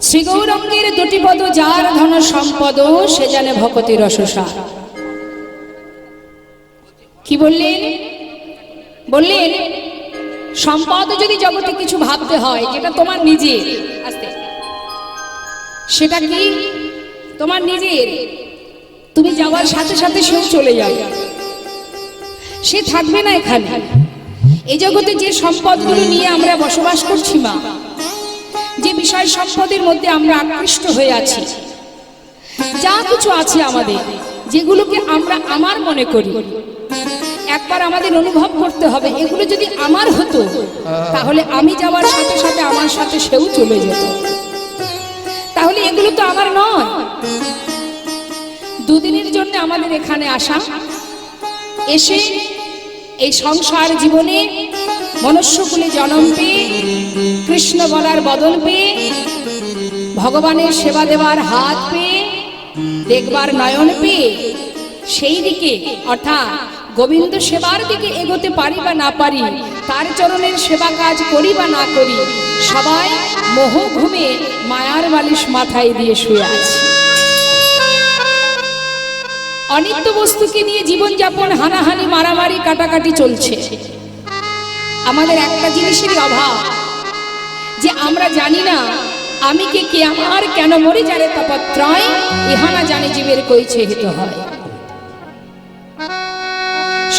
শ্রীগৌরাঙ্গের দুটি পদ যার ধন সম্পদ সে জানে ভকতি রসসার। কি বললেন? বললেন সম্পদ যদি জগতে কিছু ভাবতে হয় যেটা তোমার নিজের, আস্তে সেটা কি তোমার নিজের, তুমি যাওয়ার সাথে সাথে সেও চলে যাবে, সে থাকবে না এখানে। এই জগতে যে সম্পদগুলো নিয়ে আমরা বসবাস করছি মা, যে বিষয় সম্পদের মধ্যে আমরা আকৃষ্ট হয়ে আছি, যা কিছু আছে আমাদের যেগুলোকে আমরা আমার মনে করি, একবার আমাদের অনুভব করতে হবে এগুলো যদি আমার হতো তাহলে আমি যাওয়ার সাথে সাথে আমার সাথে সেও চলে যেত। তাহলে এগুলো তো আমার নয়। দুদিনের জন্য আমাদের এখানে আসা, এসে এই সংসার জীবনে মনুষ্যকুলে জন্ম পেয়ে, কৃষ্ণ বলার বদন পেয়ে, ভগবানের সেবা দেওয়ার হাত পেয়ে, দেখবার নয়ন পেয়ে, সেই দিকে অর্থাৎ গোবিন্দ সেবার দিকে এগোতে পারি বা না পারি, তার চরণের সেবা কাজ করি বা না করি, সবাই মোহ ঘুমে মায়ার বালিশ মাথায় দিয়ে শুয়ে আছে। অনিত্য বস্তুকে নিয়ে জীবনযাপন, হানাহানি, মারামারি, কাটাকাটি চলছে। আমাদের একটা জিনিসেরই অভাব, যে আমরা জানি না আমি কে আমার কেন মরি যারে তপত্রয়, ইহানা জানে জীবের কইছে হিত হয়।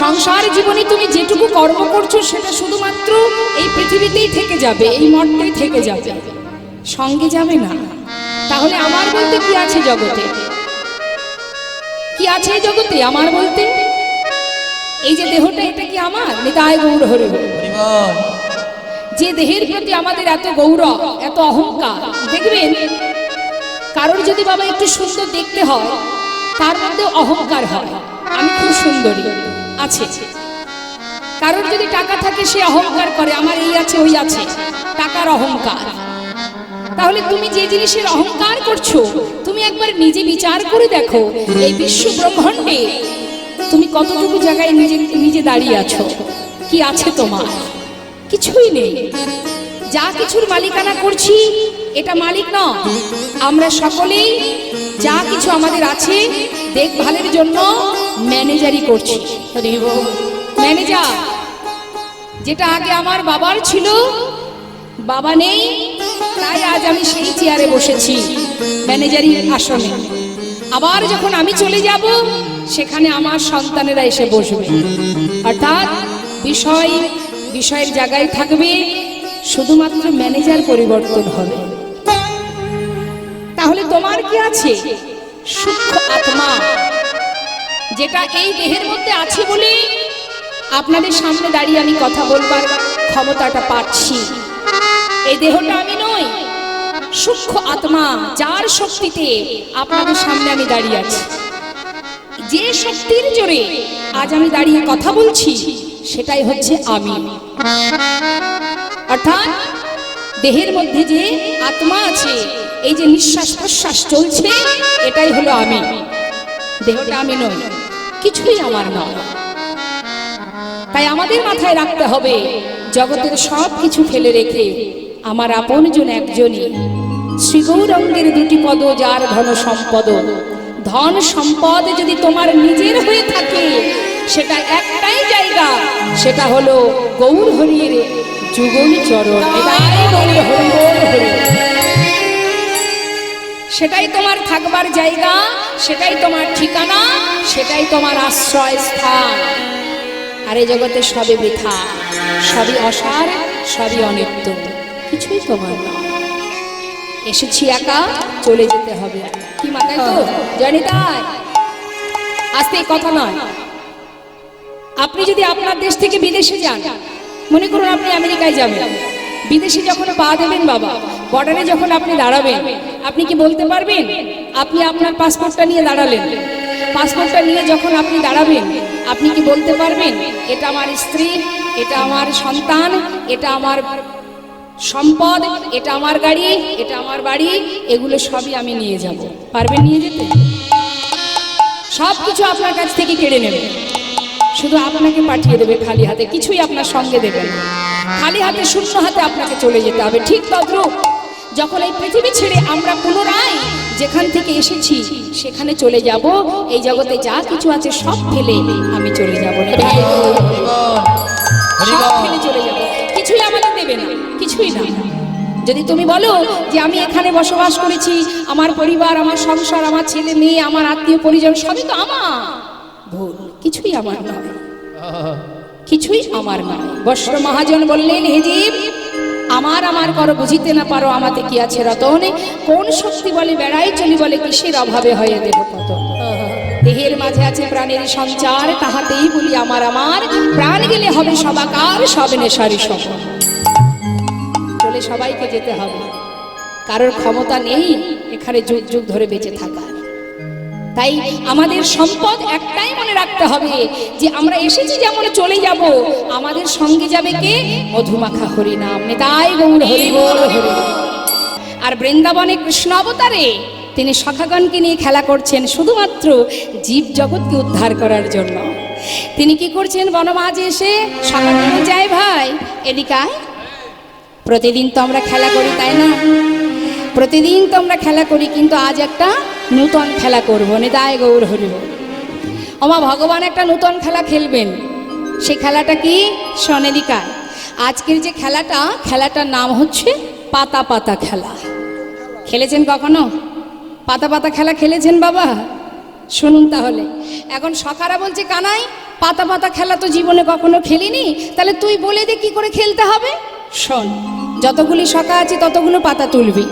সংসার জীবনে তুমি যেটুকু কর্ম করছো সেটা শুধুমাত্র এই পৃথিবীতেই থেকে যাবে, এই মর্তেই থেকে যাবে, সঙ্গে যাবে না। তাহলে আমার বলতে কি আছে জগতে? কি আছে এই জগতে আমার বলতে? এই যে দেহটা, এটা কি আমার? নিতাই গৌর হরি বল। যে দেহের প্রতি আমাদের এত গৌরব, এত অহংকার, দেখবেন কারোর যদি বাবা একটু সুন্দর দেখতে হয় তার মধ্যে অহংকার হয়, আমি খুব সুন্দরী আছে। কারোর যদি টাকা থাকে সে অহংকার করে আমার এই আছে ওই আছে, টাকার অহংকার। তাহলে তুমি যে জিনিসের অহংকার করছো তুমি একবার নিজে বিচার করে দেখো, এই বিশ্ব ব্রহ্মাণ্ডে তুমি কতটুকু জায়গায় নিজে নিজে দাঁড়িয়ে আছো। কি আছে তোমার? কিছুই নেই। যা কিছুর মালিকানা করছি এটা মালিক নয়, আমরা সকলেই যা কিছু আমাদের আছে দেখভালের জন্য ম্যানেজারই করছি। ম্যানেজার যেটা আগে আমার বাবার ছিল, বাবা নেই তাই আজ আমি সেই চেয়ারে বসেছি ম্যানেজারি আসনে। আবার যখন আমি চলে যাব সেখানে আমার সন্তানেরা এসে বসবে, অর্থাৎ বিষয়ের জায়গায় থাকবে, শুধুমাত্র ম্যানেজার পরিবর্তন হবে। তাহলে তোমার কি আছে? সূক্ষ্ম আত্মা, যেটা এই দেহের মধ্যে আছে বলে আপনাদের সামনে দাঁড়িয়ে আমি কথা বলবার ক্ষমতাটা পাচ্ছি। এই দেহটা আমি নই, সূক্ষ্ম আত্মা, যার শক্তিতে আপনাদের সামনে আমি দাঁড়িয়ে আছি। যে শক্তির জোরে আজ আমি দাঁড়িয়ে কথা বলছি সেটাই হচ্ছে আমি। অর্থাৎ দেহের মধ্যে যে আত্মা আছে, এই যে নিঃশ্বাস প্রশ্বাস চলছে, এটাই হলো আমি। দেহটা আমি নই, কিছুই আমার নয়। তাই আমাদের মাথায় রাখতে হবে জগতের সব কিছু ফেলে রেখে আমার আপনজন একজনই। শ্রীগৌরাঙ্গের দুটি পদ যার ধন সম্পদ। ধন সম্পদ যদি তোমার নিজের হয়ে থাকে সেটা একটাই জায়গা, সেটা হলো গৌর হরির যুগল চরণ। সেটাই তোমার থাকবার জায়গা, সেটাই তোমার ঠিকানা, সেটাই তোমার আশ্রয় স্থান। আর এই জগতে সবই বৃথা, সবই অসার, সবই অনিত্য, কিছুই তোমার না। এসেছি একা, চলে যেতে হবে। কি মাথায় তো জানিতাই আজকে এই কথা নয়। আপনি যদি আপনার দেশ থেকে বিদেশে যান, মনে করুন আপনি আমেরিকায় যাবেন, বিদেশে যখন পা দেবেন বাবা, বর্ডারে যখন আপনি দাঁড়াবেন, আপনি কি বলতে পারবেন? আপনি আপনার পাসপোর্টটা নিয়ে দাঁড়ালেন, পাসপোর্টটা নিয়ে যখন আপনি দাঁড়াবেন আপনি কি বলতে পারবেন এটা আমার স্ত্রী, এটা আমার সন্তান, এটা আমার সম্পদ, এটা আমার গাড়ি, এটা আমার বাড়ি, এগুলো সবই আমি নিয়ে যাব? পারবেন নিয়ে যেতে? সব কিছু আপনার কাছ থেকে কেড়ে নেবে, শুধু আপনাকে পাঠিয়ে দেবে খালি হাতে, কিছুই আপনার সঙ্গে দেবে না। খালি হাতে, শূন্য হাতে আপনাকে চলে যেতে হবে। ঠিক তদ্রূপ যখন এই পৃথিবী ছেড়ে আমরা পুনরায় যেখান থেকে এসেছি সেখানে চলে যাব, এই জগতে যা কিছু আছে সব ফেলে আমি চলে যাব, সব ফেলে চলে যাব, কিছুই আমাকে দেবে না, কিছুই না। যদি তুমি বলো যে আমি এখানে বসবাস করেছি, আমার পরিবার, আমার সংসার, আমার ছেলে মেয়ে, আমার আত্মীয় পরিজন সবই তো আমার, ভুল, কিছুই আমার নয়, কিছুই আমার নয়। বস্র মহাজন বললেন, হে জীব, আমার আমার করো বুঝিতে না পারো, আমাতে কি আছে রতনে, কোন শক্তি বলে বেড়াই চলি, বলে কিসের অভাবে হয়ে দেহ কত। দেহের মাঝে আছে প্রাণের সঞ্চার, তাহাতেই বলি আমার আমার, প্রাণ গেলে হবে সবাকার, সব নেশারি সব, চলে সবাইকে যেতে হবে, কারোর ক্ষমতা নেই এখানে যুগ যুগ ধরে বেঁচে থাকার। তাই আমাদের সম্পদ একটাই মনে রাখতে হবে যে আমরা এসেছি যেমন চলে যাব, আমাদের সঙ্গে যাবে কে? মধুমাখা হরিনাম, নিতাই গৌর হরি বল হরি। আর বৃন্দাবনে কৃষ্ণ অবতারে তিনি সখাগণকে নিয়ে খেলা করছেন শুধুমাত্র জীব জগৎকে উদ্ধার করার জন্য। তিনি কি করছেন? বনমাঝে এসে সখাগণ যায়, ভাই এদিকে আয়, প্রতিদিন তো আমরা খেলা করি তাই না, প্রতিদিন তো আমরা খেলা করি, কিন্তু আজ একটা নূতন খেলা করবো, নিতাই গৌর হরি বল। ওমা ভগবান একটা নূতন খেলা খেলবেন, সেই খেলাটা কি? সনেদিকায় আজকের যে খেলাটা, খেলাটার নাম হচ্ছে পাতা পাতা খেলা। খেলেছেন কখনো পাতা পাতা খেলা? খেলেছেন বাবা? শুনুন তাহলে। এখন সখারা বলছে, কানাই পাতা পাতা খেলা তো জীবনে কখনো খেলিনি, তাহলে তুই বলে দে কি করে খেলতে হবে। শোন, যতগুলি সখা আছে ততগুলো পাতা তুলবি,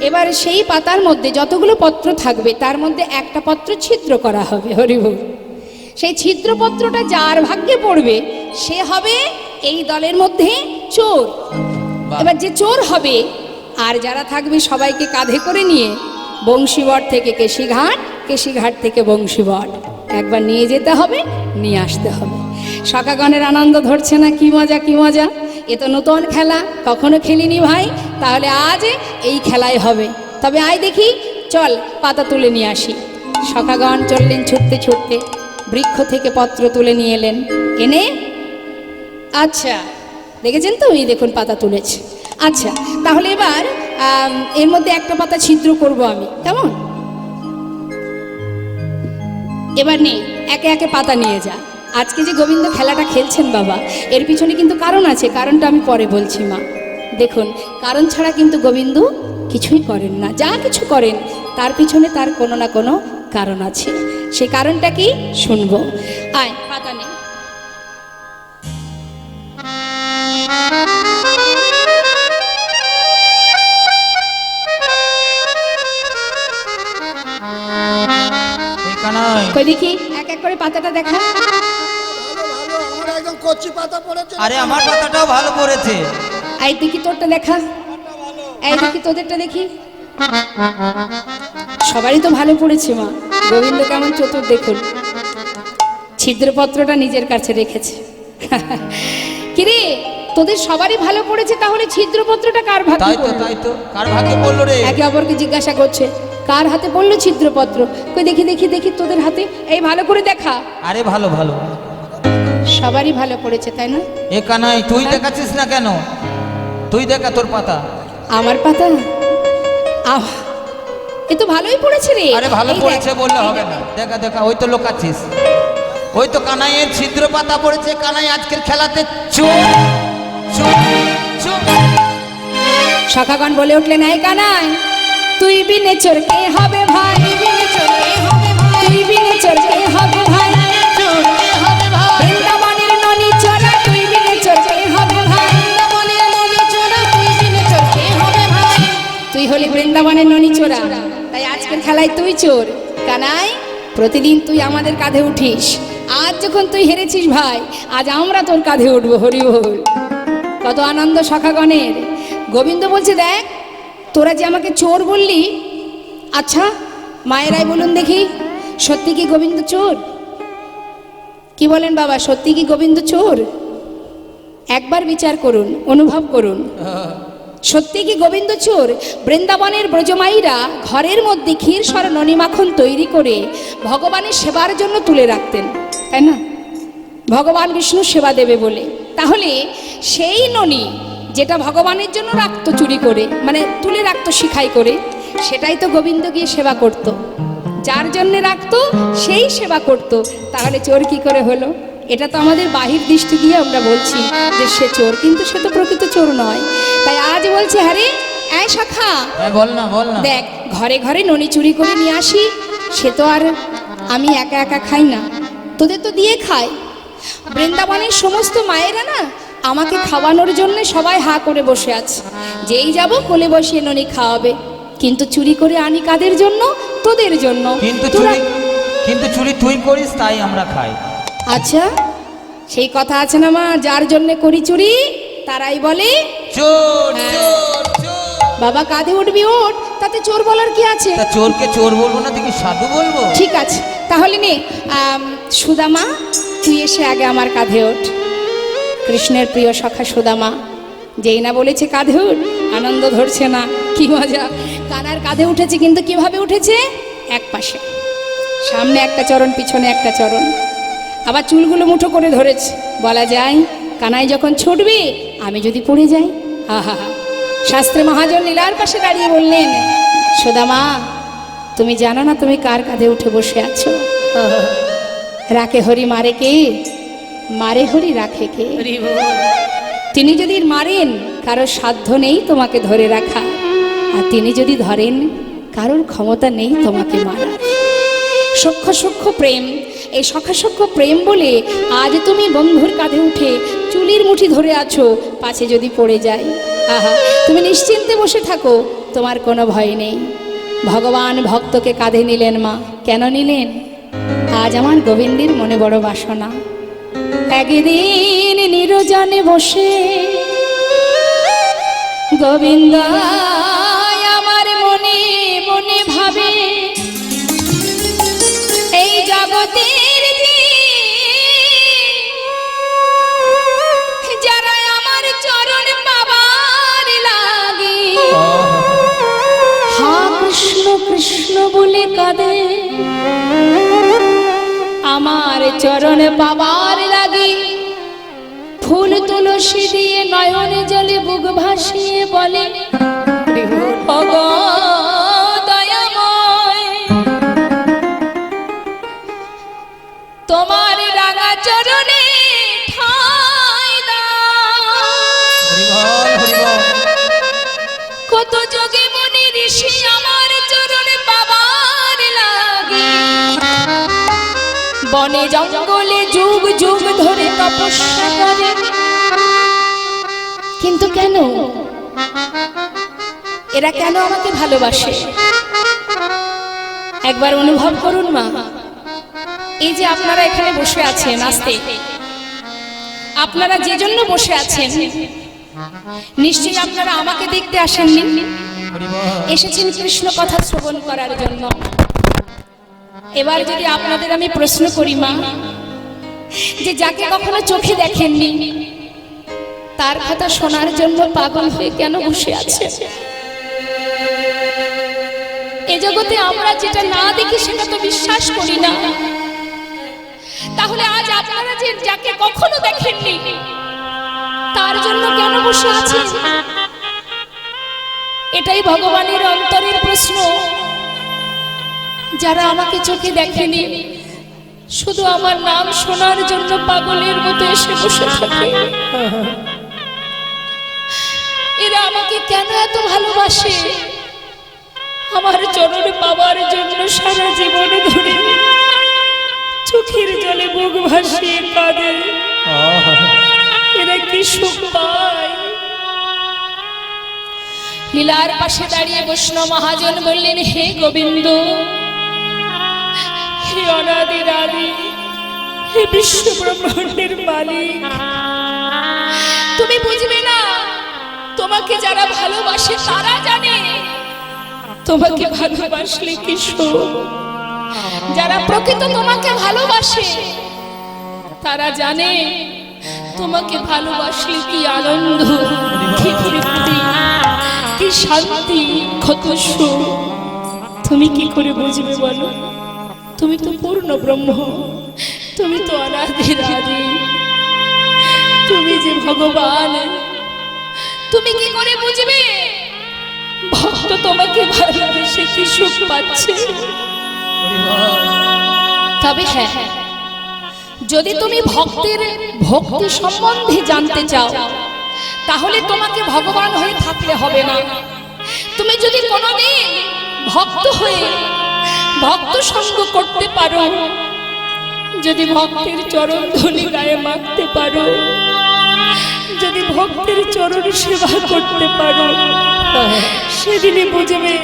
এবার সেই পাতার মধ্যে যতগুলো পত্র থাকবে তার মধ্যে একটা পত্র ছিদ্র করা হবে, হরিবল। সেই ছিদ্রপত্রটা যার ভাগ্যে পড়বে সে হবে এই দলের মধ্যে চোর। এবার যে চোর হবে, আর যারা থাকবে সবাইকে কাঁধে করে নিয়ে বংশীবট থেকে কেশিঘাট, কেশিঘাট থেকে বংশীবট একবার নিয়ে যেতে হবে, নিয়ে আসতে হবে। সখাগণের আনন্দ ধরছে না? কি মজা, কি মজা, এ তো নতুন খেলা, কখনো খেলিনি ভাই, তাহলে আজ এই খেলাই হবে। তবে আয় দেখি, চল পাতা তুলে নিয়ে আসি। সখাগণ চললেন ছুটতে ছুটতে, বৃক্ষ থেকে পত্র তুলে নিয়ে এলেন, এনে আচ্ছা দেখেছেন তো, এই দেখুন পাতা তুলেছে। আচ্ছা তাহলে এবার এর মধ্যে একটা পাতা ছিদ্র করব আমি, কেমন? এবার নে, একে একে পাতা নিয়ে যা। আজকে যে গোবিন্দ খেলাটা খেলছেন বাবা, এর পিছনে কিন্তু কারণ আছে, কারণটা আমি পরে বলছি মা। দেখুন, কারণ ছাড়া কিন্তু গোবিন্দ কিছুই করেন না, যা কিছু করেন তার পিছনে তার কোনো না কোনো কারণ আছে। সেই কারণটা কি শুনবো। আয় পাতা নে। কই দেখি, এক এক করে পাতাটা দেখা। আরে আমার পাতাটাও ভালো পড়েছে। এই দেখি তোরটা দেখা, এই দেখি তোদেরটা দেখি। সবারই তো ভালো পড়েছে মা, গোবিন্দ কেমন চতুর দেখুন, ছিদ্রপত্রটা নিজের কাছে রেখেছে। কিরে, তোদের সবারই ভালো পড়েছে, তাহলে ছিদ্রপত্রটা কার ভাগ্যে? তাই তো, তাই তো, কার ভাগ্যে পড়লো রে? একে অপরকে জিজ্ঞাসা করছে, কার হাতে পড়লো ছিদ্রপত্র? কই দেখি দেখি দেখি তোদের হাতে, এই ভালো করে দেখা। আরে ভালো ভালো, সবারই ভালো পড়েছে তাই না? এ কানাই, তুই দেখাচ্ছিস না কেন? তুই দেখা তোর পাতা। আমার পাতা? এ তো ভালোই পড়েছে রে। আরে ভালো পড়েছে বললে হবে না, দেখা দেখা, ওই তো লোকাচ্ছিস, ওই তো কানাইয়ের ছিদ্র পাতা পড়েছে। কানাই আজকের খেলাতে চোর চোর চোর। সখাগণ বলে উঠলেন, এই কানাই, তুই বিনে চোর কে হবে ভাই, তুই বিনে চোর কে হবে ভাই, বৃন্দাবনের ননি চোরা, তুই বিনে চোর কে হবে ভাই, তুই হলি বৃন্দাবনের ননি চোরা, তাই আজকের খেলায় তুই চোর। কানাই, প্রতিদিন তুই আমাদের কাঁধে উঠিস, আজ যখন তুই হেরেছিস ভাই, আজ আমরা তোর কাঁধে উঠবো, হরি বল। কত আনন্দ সখাগণের। গোবিন্দ বলছে, দেখ তোরা যে আমাকে চোর বললি, আচ্ছা মায়েরাই বলুন দেখি, সত্যি কি গোবিন্দ চোর? কি বলেন বাবা, সত্যি কি গোবিন্দ চোর? একবার বিচার করুন, অনুভব করুন, সত্যি কি গোবিন্দ চোর? বৃন্দাবনের ব্রজমাইরা ঘরের মধ্যে ক্ষীর সর ননি মাখন তৈরি করে ভগবানের সেবার জন্য তুলে রাখতেন, তাই না? ভগবান বিষ্ণু সেবা দেবে বলে। তাহলে সেই ননি যেটা ভগবানের জন্য রাখতো চুরি করে, মানে তুলে রাখতো শিখাই করে, সেটাই তো গোবিন্দ গিয়ে সেবা করত। যার জন্য রাখতো সেই সেবা করত, তাহলে চোর কি করে হলো? এটা তো আমাদের বাহির দৃষ্টি দিয়ে আমরা বলছি যে সে চোর, কিন্তু সে তো প্রকৃত চোর নয়। তাই আজ বলছে, আরে এই শাখা, বল না বল না। দেখ, ঘরে ঘরে ননি চুরি করে নিয়ে আসি, সে তো আর আমি একা একা খাই না, তোদের তো দিয়ে খাই। বৃন্দাবনের সমস্ত মায়েরা না আমাকে খাওয়ানোর জন্য সবাই হা করে বসে আছে, যেই যাব কোলে বসিয়ে ননি খাওয়াবে, কিন্তু চুরি করে আনি কাদের জন্য? তোদের জন্য। কিন্তু চুরি তুই করিস তাই আমরা খাই। আচ্ছা, সেই কথা আছে না মা, যার জন্য করি চুরি তারাই বলে চোর। হ্যাঁ। চোর চোর। বাবা কাঁধে উঠবি, ওঠ, তাতে চোর বলার কি আছে? তা চোরকে চোর বলবো না, দেখি সাধু বলবো? ঠিক আছে, তাহলে নে, সুদামা তুই এসে আগে আমার কাঁধে ওঠ। কৃষ্ণের প্রিয় সখা সুদামা যেই না বলেছে কাঁধে উঠ, আনন্দ ধরছে না, কি মজা! কানার কাঁধে উঠেছে, কিন্তু কিভাবে উঠেছে? এক পাশে, সামনে একটা চরণ, পিছনে একটা চরণ, আবার চুলগুলো মুঠো করে ধরেছে। বলা যায় কানাই যখন ছুটবে, আমি যদি পড়ে যাই, আহা! শাস্ত্রে মহাজন লীলার পাশে দাঁড়িয়ে বললেন, সুদামা তুমি জানো না তুমি কার কাঁধে উঠে বসে আছো? রাখে হরি মারে কে? মারে হরি রাখে কে? তিনি যদি মারেন, কারোর সাধ্য নেই তোমাকে ধরে রাখা, আর তিনি যদি ধরেন, কারোর ক্ষমতা নেই তোমাকে মারার। সূক্ষ্ম সূক্ষ্ম প্রেম, এই সখাসূক্ষ্ম প্রেম বলে আজ তুমি বন্ধুর কাঁধে উঠে চুলির মুঠি ধরে আছো, পাছে যদি পড়ে যায়, আহা! তুমি নিশ্চিন্তে বসে থাকো, তোমার কোনো ভয় নেই। ভগবান ভক্তকে কাঁধে নিলেন মা, কেন নিলেন? আজ আমার গোবিন্দের মনে বড় বাসনা। একদিন নিরজনে বসে গোবিন্দ আমার মনে মনে ভাবে, এই জগতের যারা আমার চরণ পাবার লাগে, হা কৃষ্ণ কৃষ্ণ বলে কাঁদে, আমার চরণ পাবার লাগে। ফুল তুলসী দিয়ে নয়নে জলে বুক ভাসিয়ে বলে, ওগ দয়াময়, তোমার রাঙা চরণে ঠাঁই দাও। কত যোগে মনে ঋষি আমার চরণে পাবার লাগে, বনে জঙ্গলে যুগ যুগ ধরে তপস্যা করে, কিন্তু কেন? এরা কেন আমাকে ভালোবাসে? একবার অনুভব করুন মা। এই যে আপনারা এখানে বসে আছেন, আস্তে, আপনারা যে জন্য বসে আছেন, নিশ্চয়ই আপনারা আমাকে দেখতে আসেননি, এসেছেন কৃষ্ণ কথা শ্রবণ করার জন্য। এবার যদি আপনাদের আমি প্রশ্ন করি মা, যে যাকে কখনো চোখে দেখেননি, তার কথা শোনার জন্য পাগল হয়ে কেন বসে আছে? এ জগতে আমরা যেটা না দেখি সেটা তো বিশ্বাস করি না, তাহলে আজ আপনারা যে যাকে কখনো দেখেননি, তার জন্য কেন বসে আছেন? এটাই ভগবানের অন্তরের প্রশ্ন। যারা আমাকে চোখে দেখেনি, শুধু আমার নাম শোনার জন্য পাগলের মতো এসে বসে থাকে, এরা আমাকে কেন এত ভালোবাসে? আমার চরণে পাবার জন্য সারা জীবন ধরে চোখের জলে বুক ভাসিয়ে কাঁদে, এরা কি সুখ পায়? লীলার পাশে দাঁড়িয়ে বৈষ্ণব মহাজন বললেন, হে গোবিন্দ, হে অনাদির আদি, হে বিশ্ব ব্রহ্মাণ্ডের মালিক, তুমি বুঝবে না, তোমাকে যারা ভালোবাসে তারা জানে তোমাকে ভালোবাসলে কি সুখ। যারা প্রকৃত তোমাকে ভালোবাসে তারা জানে তোমাকে ভালোবাসলে কি আনন্দ, কি তৃপ্তি, কি শান্তি, কত সুখ। তুমি কি করে বুঝবে বলো? তুমি তো পূর্ণ ব্রহ্ম, তুমি তো অনাদির আদি, তুমি যে ভগবান, তুমি কি করে বুঝবে ভক্ত তোমাকে ভালোবেসে কি সুখ পাচ্ছে? তবে হ্যাঁ, যদি তুমি ভক্তের ভক্তি সম্বন্ধে জানতে চাও তাহলে তোমাকে ভগবান হয়ে থাকলে হবে না। তুমি যদি কোনোদিন ভক্ত হয়ে ভক্ত সঙ্গ করতে পারো, যদি ভক্তের চরণ ধুলি গায়ে মাখতে পারো, যদি ভক্তের চরণ সেবা করতে পারো, সেদিনই বুঝবে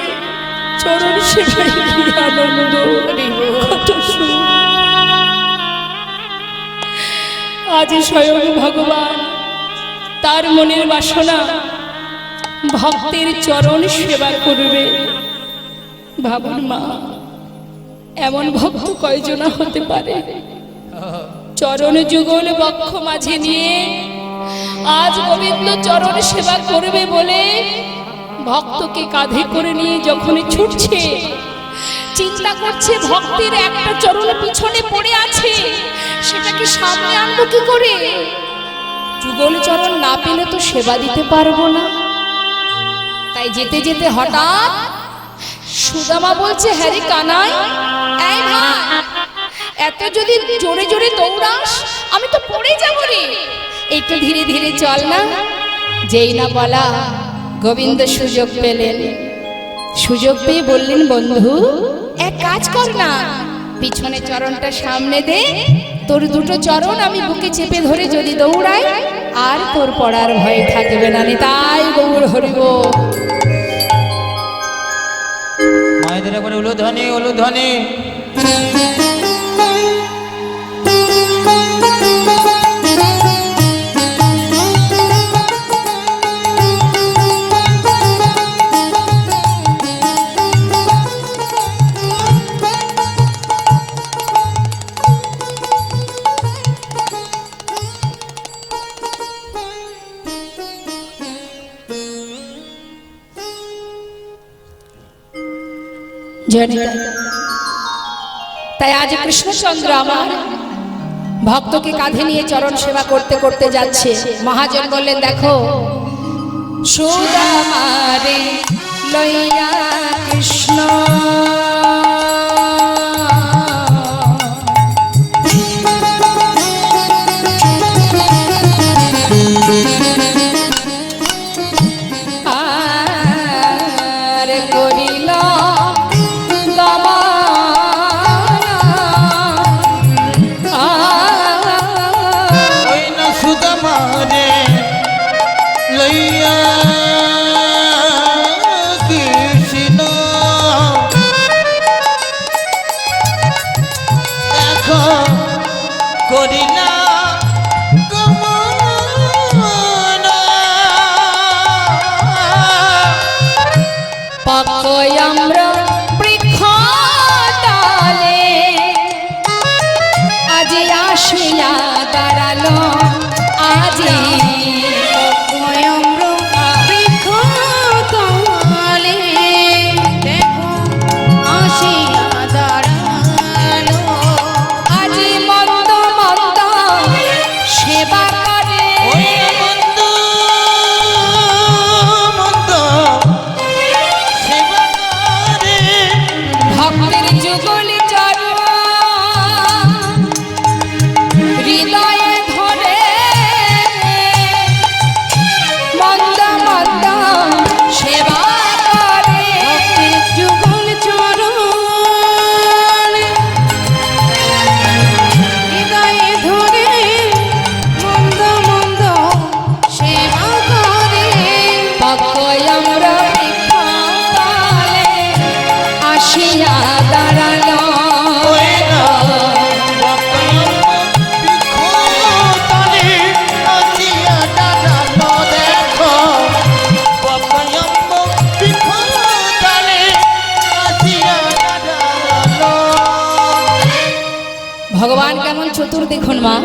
চরণ সেবায় কি আনন্দ, কত সুখ। আজ স্বয়ং ভগবান তার মনের বাসনা ভক্তের চরণ সেবা করবে। ভাবুন মা, এমন ভক্ত কয়জনা হতে পারে চরণ যুগল বক্ষ মাঝে নিয়ে আজ গোবিন্দ চরণ সেবা করবে বলে ভক্তকে কাঁধে করে নিয়ে যখন ছুটছে, চিন্তা করছে ভক্তের একটা চরণ পিছনে পড়ে আছে, সেটাকে সামনে আনবো কি করে? যুগল চরণ না পেলে তো সেবা দিতে পারবো না। তাই যেতে যেতে হঠাৎ সুদামা বলছে, হ্যারি কানাই, এই ভাই, এত যদি জোরে জোরে দৌড়াস আমি তো পড়ে যাবো রে, একটু ধীরে ধীরে চল না। যেই না বলা গোবিন্দ সুযোগ পেলেন, সুযোগ পেয়ে বললেন, বন্ধু এক কাজ কর না, পিছনে চরণটা সামনে দে, তোর দুটো চরণ আমি বুকে চেপে ধরে যদি দৌড়াই আর তোর পড়ার ভয় থাকবে না। তাই গৌর হরিব। মায়েদের একবারে উলুধ্বনি উলুধ্বনি। তাই আজ কৃষ্ণচন্দ্র আমার ভক্তকে কাঁধে নিয়ে চরণ সেবা করতে করতে যাচ্ছে। মহাজন বললেন, দেখো সুদামারে লইয়া কৃষ্ণ ভগবান কেমন চতুর দেখুন মা।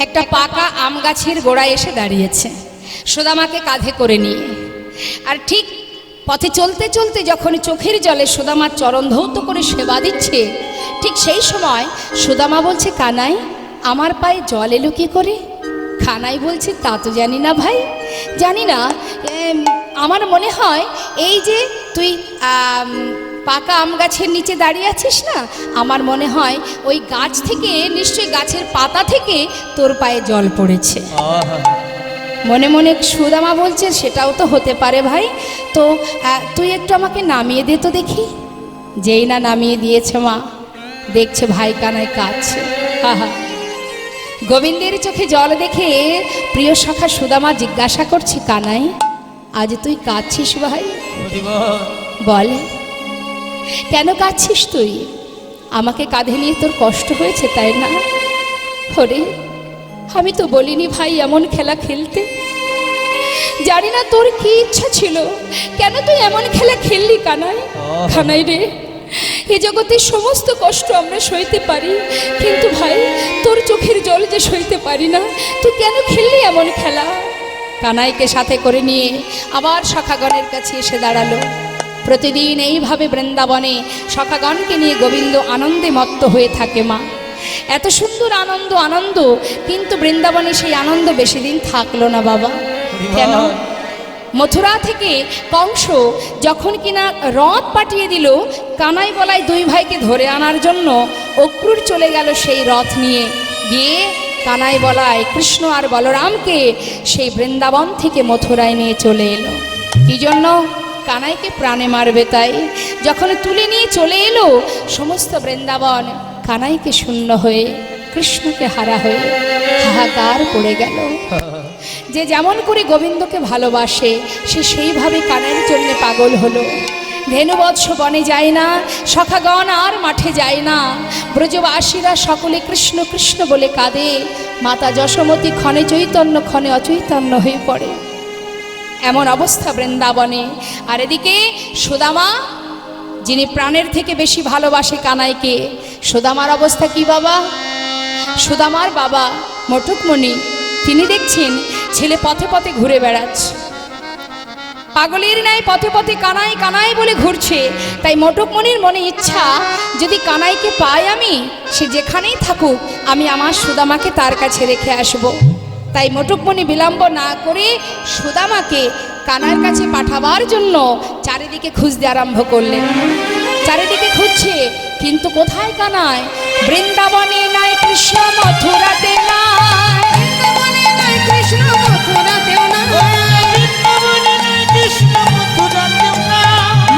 একটা পাকা আম গাছের গোড়ায় এসে দাঁড়িয়েছে সুদামাকে কাঁধে করে নিয়ে। আর ঠিক পথে চলতে চলতে যখন চোখের জলে সুদামার চরণ ধৌত করে সেবা দিচ্ছে, ঠিক সেই সময় সুদামা বলছে, কানাই আমার পায়ে জল এলো কি করে? কানাই বলছে তা তো জানি না ভাই, জানি না। আমার মনে হয় এই যে তুই পাকা আম গাছের নিচে দাঁড়িয়ে আছিস না, আমার মনে হয় ওই গাছ থেকে, নিশ্চয়ই গাছের পাতা থেকে তোর পায়ে জল পড়েছে। মনে মনে সুদামা বলছে সেটাও তো হতে পারে ভাই, তো তুই একটু আমাকে নামিয়ে দে তো দেখি। যেই না নামিয়ে দিয়েছে মা, দেখছে ভাই কানাই কাঁদছে। হা গোবিন্দের চোখে জল দেখে প্রিয় সখা সুদামা জিজ্ঞাসা করছে, কানাই আজ তুই কাঁদছিস ভাই? বল কেন কাঁদছিস তুই? আমাকে কাঁধে নিয়ে তোর কষ্ট হয়েছে তাই না? ওরে আমি তো বলিনি ভাই এমন খেলা খেলতে, জানি না তোর কি ইচ্ছা ছিল, কেন তুই এমন খেলা খেললি কানাই? কানাই রে, এ জগতের সমস্ত কষ্ট আমরা সইতে পারি, কিন্তু ভাই তোর চোখের জল যে সইতে পারি না, তুই কেন খেললি এমন খেলা? কানাইকে সাথে করে নিয়ে আবার সখাগণের কাছে এসে দাঁড়ালো। প্রতিদিন এইভাবে বৃন্দাবনে সখাগণকে নিয়ে গোবিন্দ আনন্দে মত্ত হয়ে থাকে মা। এত সুন্দর আনন্দ, কিন্তু বৃন্দাবনে সেই আনন্দ বেশি দিন থাকলো না বাবা। কেন? মথুরা থেকে কংস যখন কিনা রথ পাঠিয়ে দিল কানাই বলাই দুই ভাইকে ধরে আনার জন্য, অক্রুর চলে গেল সেই রথ নিয়ে গিয়ে কানাই বলাই কৃষ্ণ আর বলরামকে সেই বৃন্দাবন থেকে মথুরায় নিয়ে চলে এলো। কি জন্য? কানাইকে প্রাণে মারবে তাই। যখন তুলে নিয়ে চলে এলো, সমস্ত বৃন্দাবন কানাইকে শূন্য হয়ে, কৃষ্ণকে হারা হয়ে হাহাকার পড়ে গেল। যে যেমন করে গোবিন্দকে ভালোবাসে, সে সেইভাবে কানাইয়ের জন্য পাগল হলো। ধেনুবৎস বনে যায় না, সখাগণ আর মাঠে যায় না, ব্রজবাসীরা সকলে কৃষ্ণ কৃষ্ণ বলে কাঁদে। মাতা যশোমতী ক্ষণে চৈতন্য ক্ষণে অচৈতন্য হয়ে পড়ে। এমন অবস্থা বৃন্দাবনে। আর এদিকে সুদামা, যিনি প্রাণের থেকে বেশি ভালোবাসে কানাইকে, সুদামার অবস্থা কি বাবা? সুদামার বাবা মটকমণি, তিনি দেখছেন ছেলে পথে পথে ঘুরে বেড়াচ্ছে, পাগলের ন্যায় পথে পথে কানাই কানাই বলে ঘুরছে। তাই মটকমণির মনে ইচ্ছা, যদি কানাইকে পাই আমি, সে যেখানেই থাকুক আমি আমার সুদামাকে তার কাছে রেখে আসব। তাই মটকমণি বিলম্ব না করে সুদামাকে কানাইয়ের কাছে পাঠাবার জন্য চারিদিকে খুঁজতে আরম্ভ করলেন। চারিদিকে খুঁজছে, কিন্তু কোথায় কানাই? বৃন্দাবনে নাই কৃষ্ণ, মথুরাতে নাই, বৃন্দাবনে নাই কৃষ্ণ, মথুরাতেও নাই,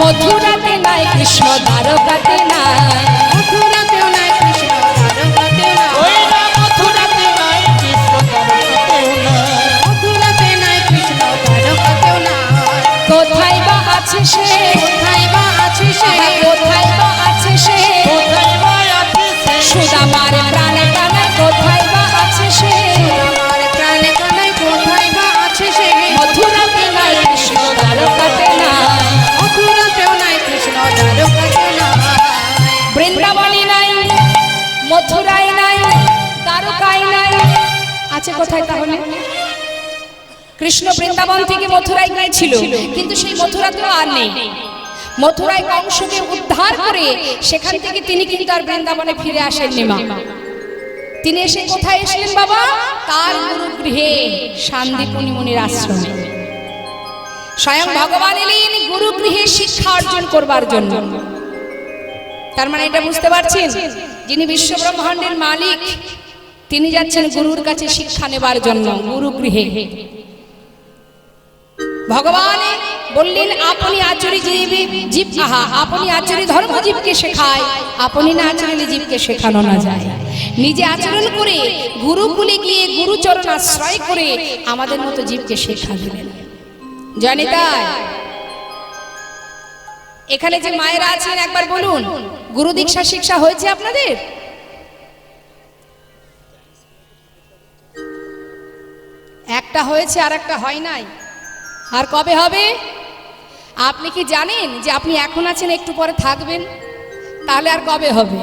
মথুরাতে নাই কৃষ্ণ, দ্বারকাতে নাই, মথুরাতেও নাই কৃষ্ণ, দ্বারকাতে নাই, মথুরাতে নাই কৃষ্ণ, দ্বারকাতেও নাই, মথুরাতে নাই কৃষ্ণ, দ্বারকাতেও নাই। কোথায় বা আছে সে? কোথায় বা আছে সে? কোথায় বা আছে সে? কোথায় বা আছে সে? সুদামার প্রাণে কানাই কোথায় বা আছে সে? সুদামার প্রাণে কানাই কোথায় বা আছে সে? মথুরাতে নাই কৃষ্ণ, দ্বারকাতে নাই, মথুরাতেও নাই কৃষ্ণ, দ্বারকাতেও নাই। বৃন্দাবনে নাই, মথুরায় নাই, দ্বারকায় নাই, আছে কোথায় তাহলে? কৃষ্ণ বৃন্দাবন থেকে মথুরায় গিয়েছিল, কিন্তু সেই মথুরাতেও আর নেই। মথুরায় কংসকে উদ্ধার করে সেখান থেকে তিনি কিন্তু আর বৃন্দাবনে ফিরে আসেননি মা। তিনি এসে কোথায় এসেছেন বাবা? তার গুরুগৃহে, শান্তিপুনি মুনির আশ্রমে। স্বয়ং ভগবান এলেন গুরুগৃহে শিক্ষা অর্জন করবার জন্য। তার মানে এটা বুঝতে পারছেন, যিনি বিশ্ব ব্রহ্মাণ্ডের মালিক, তিনি যাচ্ছেন গুরুর কাছে শিক্ষা নেবার জন্য গুরুগৃহে। ভগবান বললেন, আপনি আচরি জীব আহা, আপনি আচরি ধর্ম জীবকে শেখায়, আপনি না আচরণে জীবকে শেখানো না যায়। নিজে আচরণ করে গুরুকুলে গিয়ে গুরুচরণ আশ্রয় করে আমাদের মতো জীবকে শিক্ষা দিলেন। জানি তাই এখানে যে মায়েরা আছেন একবার বলুন, গুরু দীক্ষা শিক্ষা হয়েছে আপনাদের? একটা হয়েছে আর একটা হয় নাই। আর কবে হবে? আপনি কি জানেন যে আপনি এখন আছেন, একটু পরে থাকবেন? তাহলে আর কবে হবে?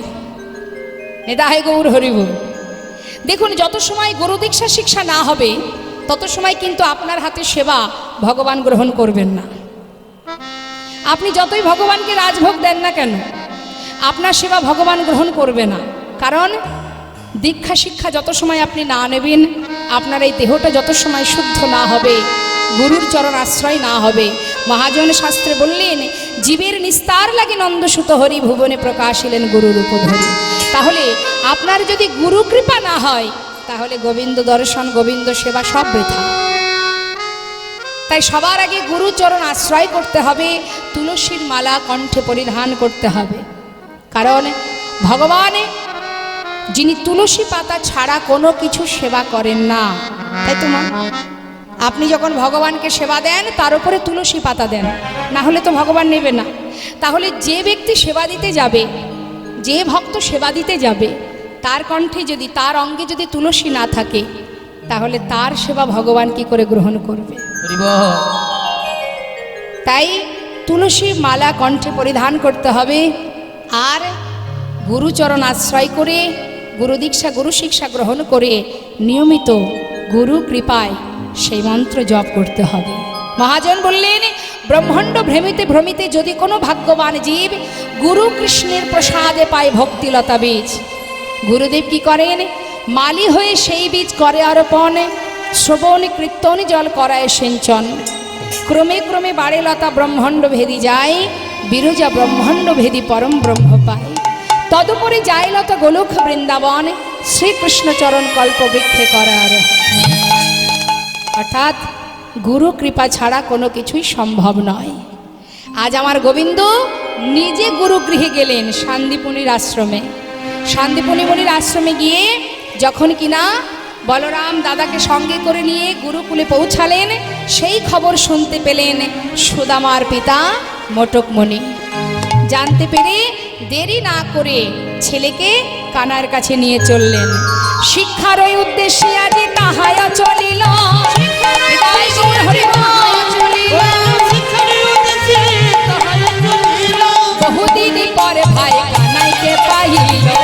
নেদাহে গৌর হরিবল। দেখুন, যত সময় গুরু দীক্ষা শিক্ষা না হবে তত সময় কিন্তু আপনার হাতে সেবা ভগবান গ্রহণ করবেন না। আপনি যতই ভগবানকে রাজভোগ দেন না কেন, আপনার সেবা ভগবান গ্রহণ করবে না। কারণ দীক্ষা শিক্ষা যত সময় আপনি না নেবেন আপনার এই দেহটা যত সময় শুদ্ধ না হবে, গুরুর চরণ আশ্রয় না হবে, মহাজন শাস্ত্রে বললেন জীবের নিস্তার লাগে নন্দসুত হরি ভুবনে প্রকাশিলেন গুরুর উপধরি। তাহলে আপনার যদি গুরু কৃপা না হয় তাহলে গোবিন্দ দর্শন গোবিন্দ সেবা সব বৃথা। তাই সবার আগে গুরু চরণ আশ্রয় করতে হবে, তুলসীর মালা কণ্ঠে পরিধান করতে হবে। কারণ ভগবান যিনি তুলসী পাতা ছাড়া কোনো কিছু সেবা করেন না, তাই তো মা? আপনি যখন ভগবানকে সেবা দেন তার উপরে তুলসী পাতা দেন, না হলে তো ভগবান নেবে না। তাহলে যে ব্যক্তি সেবা দিতে যাবে, যে ভক্ত সেবা দিতে যাবে, তার কণ্ঠে যদি, তার অঙ্গে যদি তুলসী না থাকে তাহলে তার সেবা ভগবান কি করে গ্রহণ করবে? তাই তুলসী মালা কণ্ঠে পরিধান করতে হবে, আর গুরুচরণ আশ্রয় করে গুরু দীক্ষা গুরু শিক্ষা গ্রহণ করে নিয়মিত গুরু কৃপায় সেই মন্ত্র জপ করতে হবে। মহাজন বললেন ব্রহ্মাণ্ড ভ্রমিতে ভ্রমিতে যদি কোনো ভাগ্যবান জীব গুরু কৃষ্ণের প্রসাদে পায় ভক্তিলতা বীজ, গুরুদেব কি করেন? মালি হয়ে সেই বীজ করে আরোপণ, শ্রবণ কীর্তন জল করায় সিঞ্চন। ক্রমে ক্রমে বাড়ে লতা ব্রহ্মাণ্ড ভেদি যায়, বিরজা ব্রহ্মাণ্ড ভেদি পরম ব্রহ্ম পায়। তদুপরি যায় লতা গোলক বৃন্দাবন, শ্রীকৃষ্ণ চরণ কল্প বৃক্ষে করার। অর্থাৎ গুরু কৃপা ছাড়া কোনো কিছুই সম্ভব নয়। আজ আমার গোবিন্দ নিজে গুরু গৃহে গেলেন শান্তিপুনির আশ্রমে। শান্তিপুনি মুনির আশ্রমে গিয়ে যখন কিনা বলরাম দাদাকে সঙ্গে করে নিয়ে গুরুকুলে পৌঁছালেন, সেই খবর শুনতে পেলেন সুদামার পিতা মোটকমণি। জানতে পেরে দেরি না করে ছেলেকে কানার কাছে নিয়ে চললেন। শিক্ষার ওই উদ্দেশ্যে আজ তাহায়া চলিল, বহুদিন পরে ভাই কানাইকে পাইল,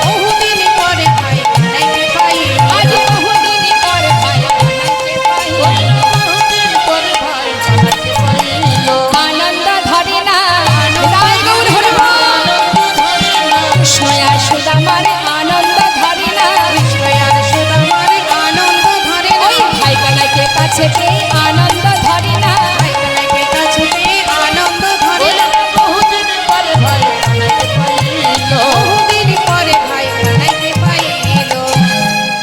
বহুদিন পরে ভাই কানাইকে পাইল, আজ বহুদিন পরে ভাই কানাইকে পাইল, বহুদিন পরে ভাই কানাইকে পাইল। আনন্দ ধরে না রায় গৌর হরে কৃষ্ণয়া সুদামার আনন্দ ধরে না, কৃষ্ণয়া সুদামার আনন্দ ধরে না। ওই ভাই কানাইকে কাছে পেয়ে আনন্দ ধরে না, ভাই কানাইকে কাছে পেয়ে আনন্দ ধরে না। বহুদিন পরে ভাই কানাইকে পাইল, বহুদিন পরে ভাই কানাইকে পাইল।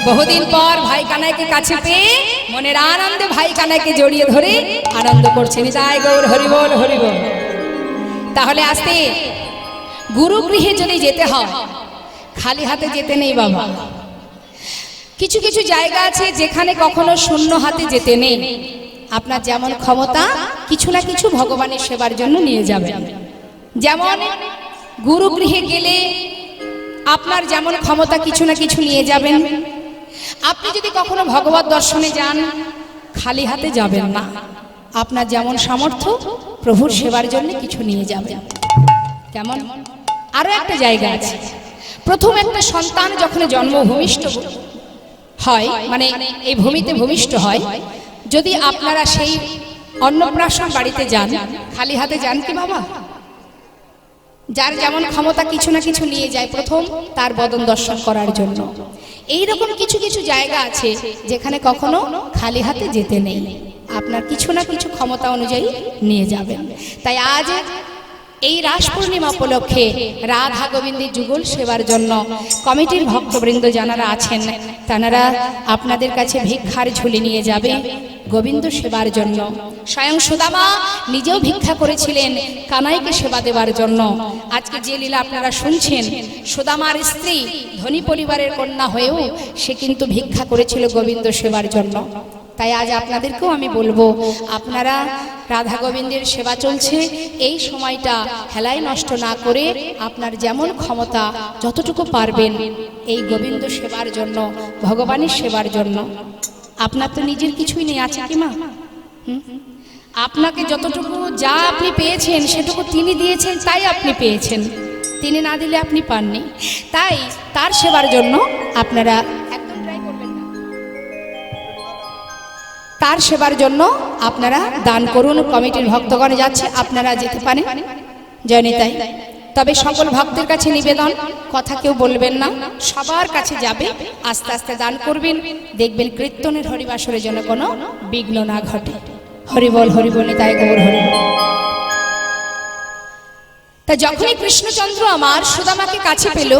বহুদিন পর ভাই কানাইকে কাছে পেয়ে মনের আনন্দে ভাই কানাইকে জড়িয়ে ধরে আনন্দ করছেন। জয় গৌর হরিবল হরিবল। তাহলে আসতে গুরু গৃহে যদি যেতে হয় খালি হাতে যেতে নেই বাবা। কিছু কিছু জায়গা আছে যেখানে কখনো শূন্য হাতে যেতে নেই। আপনার যেমন ক্ষমতা কিছু না কিছু ভগবানের সেবার জন্য নিয়ে যাবেন। যেমন গুরু গৃহে গেলে আপনার যেমন ক্ষমতা কিছু না কিছু নিয়ে যাবেন। আপনি যদি কখনো ভগবত দর্শনে যান খালি হাতে যাবেন না। আপনার যেমন সামর্থ্য প্রভুর সেবার জন্য কিছু নিয়ে যাবেন। কেমন? আরো একটা জায়গা আছে, প্রথম একটা সন্তান যখন জন্মভূমিষ্ঠ হয়, মানে এই ভূমিতে ভূমিষ্ঠ হয়, যদি আপনারা সেই অন্নপ্রাশন বাড়িতে যান খালি হাতে যান কি বাবা? যার যেমন ক্ষমতা কিছু না কিছু নিয়ে যায় প্রথম তার বদন দর্শন করার জন্য। এইরকম কিছু কিছু জায়গা আছে যেখানে কখনো খালি হাতে যেতে নেই, আপনার কিছু না কিছু ক্ষমতা অনুযায়ী নিয়ে যাবেন। তাই আজ এই রাস পূর্ণিমা উপলক্ষে রাধা গোবিন্দের যুগল সেবার জন্য কমিটির ভক্তবৃন্দ যারা আছেন তারা আপনাদের কাছে ভিক্ষার ঝুলি নিয়ে যাবে গোবিন্দ সেবার জন্য। স্বয়ং সুদামা নিজেও ভিক্ষা করেছিলেন কানাইকে সেবা দেওয়ার জন্য। আজকে যে লীলা আপনারা শুনছেন, সুদামার স্ত্রী ধনী পরিবারের কন্যা হয়েও সে কিন্তু ভিক্ষা করেছিল গোবিন্দ সেবার জন্য। তাই আজ আপনাদেরকেও আমি বলবো, আপনারা রাধা গোবিন্দের সেবা চলছে এই সময়টা হেলায় নষ্ট না করে আপনার যেমন ক্ষমতা যতটুকু পারবেন এই গোবিন্দ সেবার জন্য, ভগবানের সেবার জন্য। আপনার তো নিজের কিছুই নেই, আছে কি মা? আপনাকে যতটুকু যা আপনি পেয়েছেন সেটুকু তিনি দিয়েছেন, তাই আপনি পেয়েছেন। তিনি না দিলে আপনি পাননি। তাই তার সেবার জন্য আপনারা একদম ট্রাই করবেন না, তার সেবার জন্য আপনারা দান করুন। কমিটির ভক্তগণ যাচ্ছে, আপনারা যেতে পারেন। জয় নিতাই। তবে সকল ভক্তের কাছে নিবেদন, কথা কেউ বলবেন না, সবার কাছে যাবে, আস্তে আস্তে দান করবেন, দেখবেন কীর্তনের হরিবাসরের জন্য কোনো বিঘ্ন না ঘটে। হরিবল হরিবল তাই গৌর হরিবল। তা যখনই কৃষ্ণচন্দ্র আমার সুদামাকে কাছে পেল,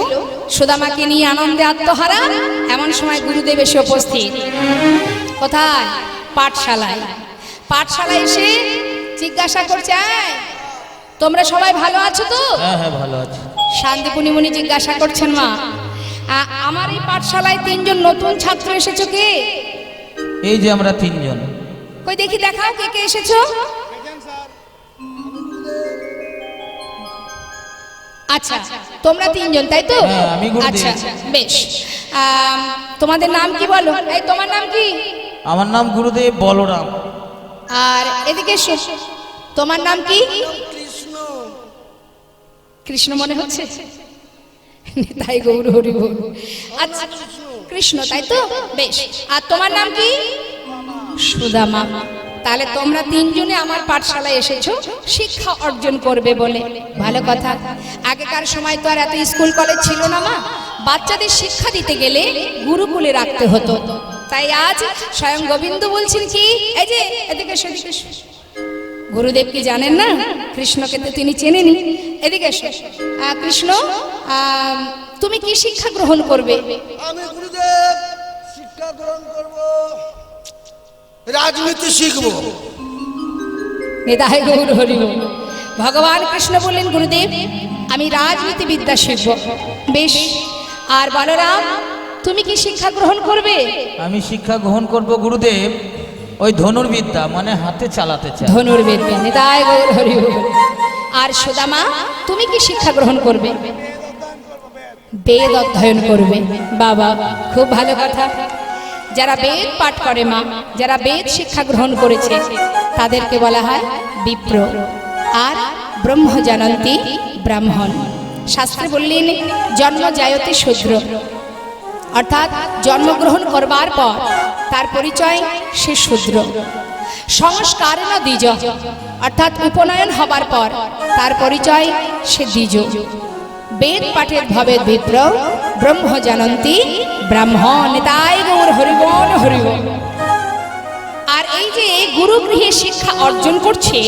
সুদামাকে নিয়ে আনন্দে আত্মহারা, এমন সময় গুরুদেব এসে উপস্থিত। কোথায়? পাঠশালায়। পাঠশালায় এসে জিজ্ঞাসা করছে, তোমরা সবাই ভালো আছো তো? হ্যাঁ ভালো আছি। শান্তিপুনি মুনি জিজ্ঞাসা করছেন, মা আমার এই পাঠশালায় 3 জন নতুন ছাত্র এসেছো, কে? এই যে আমরা 3 জন। কই দেখি, দেখাও কে কে এসেছো। আচ্ছা, তোমরা 3 জন, তাই তো? আমি গুরুদেব। আচ্ছা বেশ, তোমাদের নাম কি বলো? এই তোমার নাম কি? আমার নাম গুরুদেব বলরাম। আর এদিকে তোমার নাম কি? কৃষ্ণ মনে হচ্ছে, তাই গৌর হরি বল। আচ্ছা কৃষ্ণ, তাই তো? বেশ। আর তোমার নাম কি? সুদামা। তাহলে তোমরা 3 জনে আমার পাঠশালায় এসেছো শিক্ষা অর্জন করবে বলে। ভালো কথা। আগেকার সময় তো আর এত স্কুল কলেজ ছিল না মা, বাচ্চাদের শিক্ষা দিতে গেলে গুরুকুলে রাখতে হতো। তাই আজ স্বয়ং গোবিন্দ বলছেন কি, এই যে এদিকে সেদিকে। গুরুদেব কি জানেন না? কৃষ্ণকে তো তিনি চেনেনি। এদিকে কৃষ্ণ, তুমি কি শিক্ষা গ্রহণ করবে? আমি গুরুদেব শিক্ষা গ্রহণ করব, রাজনীতি শিখব। নিতাই গৌর হরি বল। ভগবান কৃষ্ণ বললেন, গুরুদেব আমি রাজনীতি বিদ্যা শিখব। বেশ। আর বলরাম, তুমি কি শিক্ষা গ্রহণ করবে? আমি শিক্ষা গ্রহণ করব গুরুদেব ওই ধনুর্বিদ্যা, মানে হাতে চালাতে চাই। ধনুর্বিদ্যা। নিতাই গৌর হরি বল। আর সুদামা, তুমি কি শিক্ষা গ্রহণ করবে? বেদ অধ্যয়ন করবে। বাবা, খুব ভালো কথা। যারা বেদ পাঠ করে মা, যারা বেদ শিক্ষা গ্রহণ করেছে, তাদেরকে বলা হয় বিপ্র। আর ব্রহ্ম জানন্তি ব্রাহ্মণ। শাস্ত্রে বললেন জন্ম জায়তে শূদ্র, অর্থাৎ জন্মগ্রহণ করবার পর তার পরিচয় সে শূদ্র। সংস্কার না দ্বিজ, অর্থাৎ উপনয়ন হবার পর তার পরিচয় সে দ্বিজ। বেদ পাঠের ভবে বিপ্র, ব্রহ্ম জানন্তি ব্রাহ্মণ। তাই গৌর হরিবল হরিবল। আর এই যে গুরু গৃহে শিক্ষা অর্জন করছে,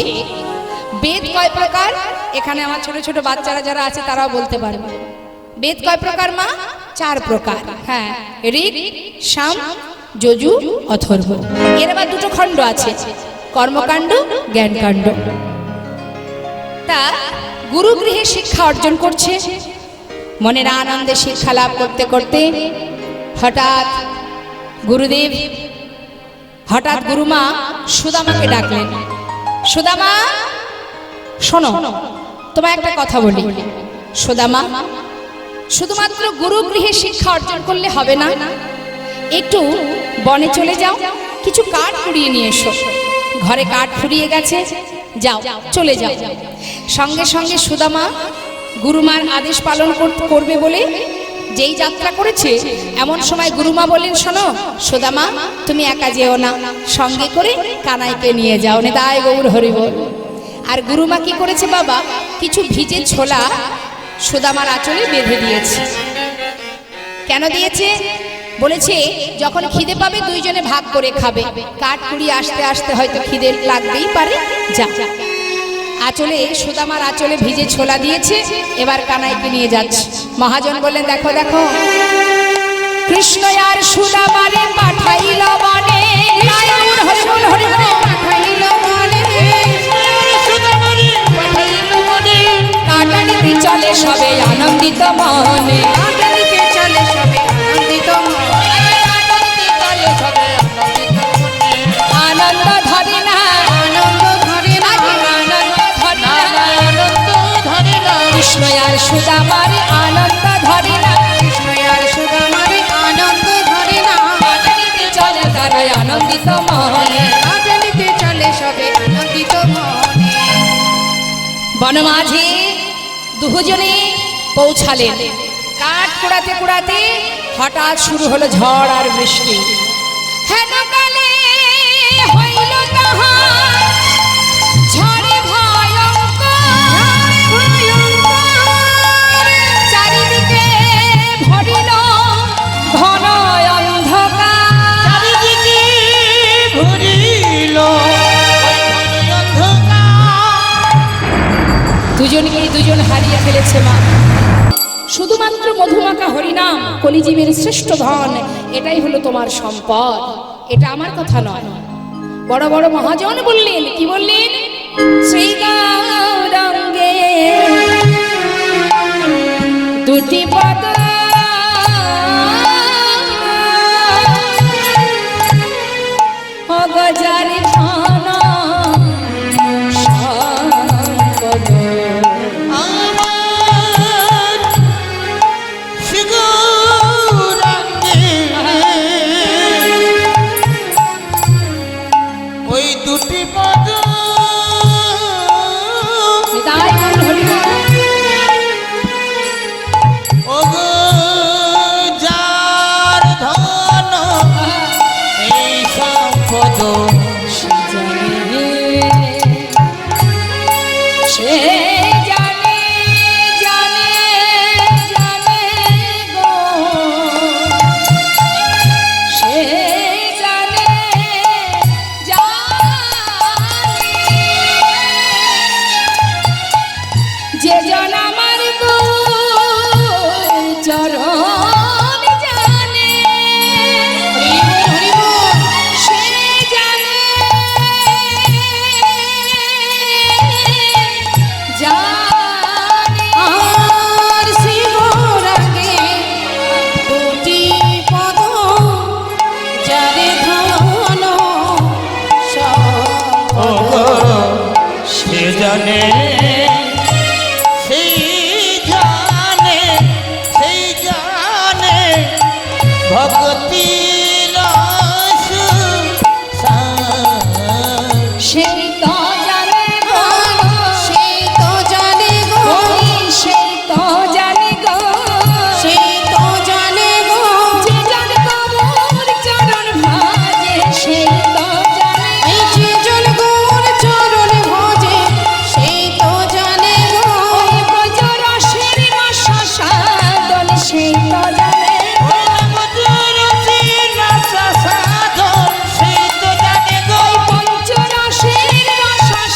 বেদ কয় প্রকার? এখানে আমার ছোট ছোট বাচ্চারা যারা আছে তারাও বলতে পারবে। বেদ কয় প্রকার মা? 4 প্রকার। হ্যাঁ, ঋগ, সাম, যজু, অথর্ব। এর আবার 2টো খণ্ড আছে, কর্মকাণ্ড, জ্ঞানকাণ্ড। তা গুরু গৃহে শিক্ষা অর্জন করছে, মনের আনন্দে শিক্ষা লাভ করতে করতে হঠাৎ গুরুমা সুদামাকে ডাকলেন। সুদামা শোনো, তোমায় একটা কথা বলি। সুদামা, শুধুমাত্র গুরু গৃহে শিক্ষা অর্জন করলে হবে না, একটু বনে চলে যাও, কিছু কাঠ কুড়িয়ে নিয়ে এসো। ঘরে কাঠ ফুরিয়ে গেছে, যাও, চলে যাও। সঙ্গে সঙ্গে সুদামা গুরুমার আদেশ পালন করবে বলে যেই যাত্রা করেছে, এমন সময় গুরুমা বললেন, শোনো সুদামা, তুমি একা যেও না, সঙ্গে করে কানাইকে নিয়ে যাও। নিতাই গৌর হরি বল। আর গুরুমা কি করেছে বাবা? কিছু ভিজে ছোলা সুদামার আঁচলে বেঁধে দিয়েছে। কেন দিয়েছে? বলেছে যখন খিদে পাবে 2 জনে ভাগ করে খাবে। কাঠ কুড়িয়ে আসতে আসতে হয়তো খিদে লাগতেই পারে, যা। আঁচলে, সুদামার আঁচলে ভিজে ছোলা দিয়েছে, এবার কানাইকে নিয়ে যাচ্ছে। মহাজন বললেন, দেখো দেখো, কৃষ্ণ আর সুদামারে পাঠাইল বনে। হরিবল হরিবল। পাঠাইল বনে, কাটালিতে চলে সবে আনন্দিত মনে। কাটালিতে চলে সবে আনন্দিত মনে। আনন্দ ধরে না, আনন্দ ধরে না, আনন্দ ধরে না। কৃষ্ণ আর সুদামার আনন্দ ধরে না, কৃষ্ণ আর সুদামার আনন্দ ধরে না। কাটালিতে চলে তারা আনন্দিত মনে। কাটালিতে চলে সবে আনন্দিত মনে। বনমাঝে 2 জনে পৌঁছালেন। কাঠ কুড়াতে কুড়াতে হঠাৎ শুরু হলো ঝড় আর বৃষ্টি। হেন কালে হইল তাহার ঝড়ে ভয়ঙ্কর, মা। শুধুমাত্র মধুমাখা হরিনাম কলিজীবের শ্রেষ্ঠ ধন, এটাই হলো তোমার সম্পদ। এটা আমার কথা নয়, বড় বড় মহাজন বললেন। কি বললেন? শ্রী গৌরাঙ্গে দুটি পদ অগজারি ধন সম্পদ। আমার শ্রী গৌরাঙ্গে ওই দুটি পদ নিতাই গৌর হরিবল। ওগো যার ধন এই সম্পদ সে জানে জানে জানে গো, সে জানে জানে যে জন আমার গো চরণ জানে, সে জানে জানে। আর শ্রী গৌরাঙ্গে দুটি পদ যারে ধন সম্পদ। সে জানে সেই জানে সেই জানে ভক্তি রস সেই তো জানে গো, সেই তো জানে গো, সেই তো জানে গো, সেই তো জানে গো, যে জন গৌর চরণ ভাজে সেই তো জানে, যে জন গৌর চরণ ভাজে সেই তো জানে গো, ওই ব্রজ রসের রস সাধন সেই তো জানে, ওই পঞ্চরসের রস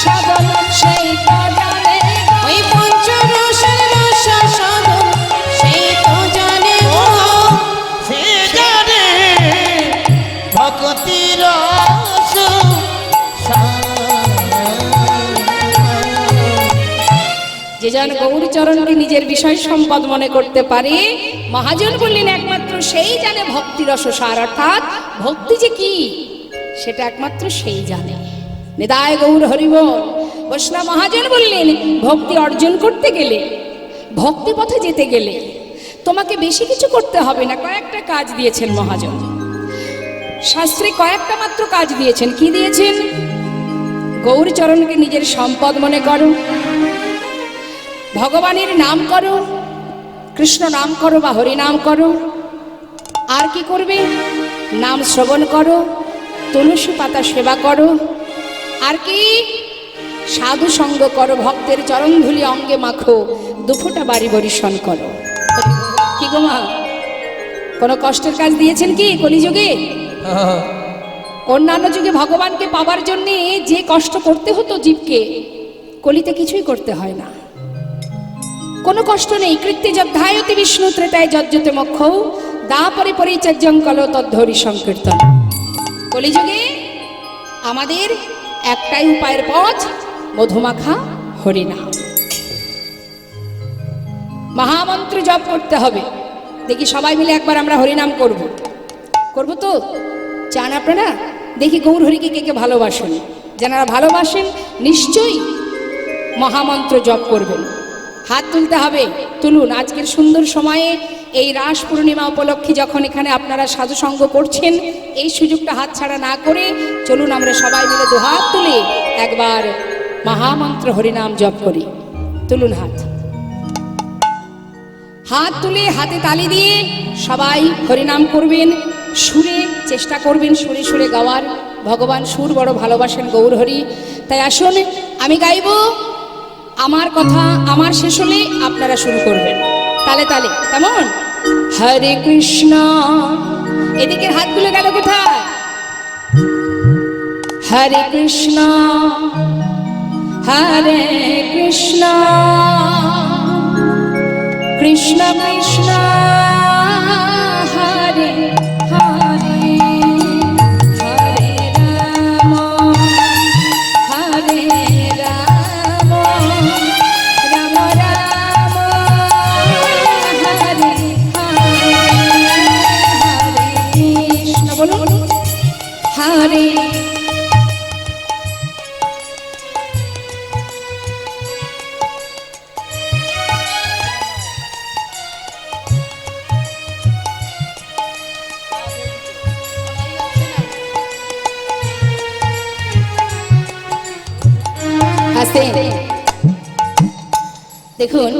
সাধন সেই তো জানে, ওই পঞ্চরসের রস সাধন সেই তো জানে গো। সে জানে ভক্তি রস যে জন গৌরচরণকে নিজের বিষয় সম্পদ মনে করতে পারে, মহাজন বললেন একমাত্র সেই জানে ভক্তি রসসার, অর্থাৎ ভক্তি যে কি সেটা একমাত্র সেই জানে। নিতাই গৌর হরিবল। বৈষ্ণব মহাজন বললেন ভক্তি অর্জন করতে গেলে, ভক্তি পথে যেতে গেলে তোমাকে বেশি কিছু করতে হবে না, কয়েকটা কাজ দিয়েছেন মহাজন। শাস্ত্রে কয়েকটা মাত্র কাজ দিয়েছেন। কি দিয়েছেন? গৌরচরণকে নিজের সম্পদ মনে করো, ভগবানের নাম করো, কৃষ্ণ নাম করো বা হরি নাম করো, আর কি করবে? নাম শ্রবণ করো, তুলসী পাতা সেবা করো, আর কি? সাধু সঙ্গ করো, ভক্তের চরণধুলি অঙ্গে মাখো, দুফোঁটা বাড়ি বরিশন করো। কি গো মা, কোনো কষ্টের কাজ দিয়েছেন কি কলিযুগে? অন্যান্য যুগে ভগবানকে পাবার জন্য যে কষ্ট করতে হতো জীবকে, কলিতে কিছুই করতে হয় না, কোনো কষ্ট নেই। কৃত্যে যদ্ধায়তি বিষ্ণু ত্রেতায় যজ্জতে মোক্ষ দাপরে পরিচর্যং কল তদ্ধরি সংকীর্তন। কলিযুগে আমাদের একটাই উপায়ের পথ, মধুমাখা হরিনাম। মহামন্ত্র জপ করতে হবে। দেখি সবাই মিলে একবার আমরা হরিনাম করব, করব তো? চান আপনারা? দেখি গৌর হরিকে কে কে ভালোবাসেন। যারা ভালোবাসেন নিশ্চয়ই মহামন্ত্র জপ করবেন। হাত তুলতে হবে, তুলুন। আজকের সুন্দর সময়ে এই রাস পূর্ণিমা উপলক্ষে যখন এখানে আপনারা সাধুসঙ্গ করছেন, এই সুযোগটা হাতছাড়া না করে চলুন আমরা সবাই মিলে দুহাত তুলে একবার মহামন্ত্র হরিনাম জপ করি। তুলুন হাত, হাত তুলে হাতে তালি দিয়ে সবাই হরিনাম করবেন। সুরে চেষ্টা করবেন সুরে সুরে গাওয়ার। ভগবান সুর বড় ভালোবাসেন গৌর হরি। তাই আসুন আমি গাইব, আমার কথা আমার শেষ হলে আপনারা শুরু করবেন তালে তালে, কেমন? হরে কৃষ্ণ, এদিকের হাতগুলো গেল কোথায়? হরে কৃষ্ণ হরে কৃষ্ণ কৃষ্ণ কৃষ্ণ হরে হরে হরে রাম হরে রাম রাম রাম হরে হরে কৃষ্ণ বলুন হরে। দেখুন,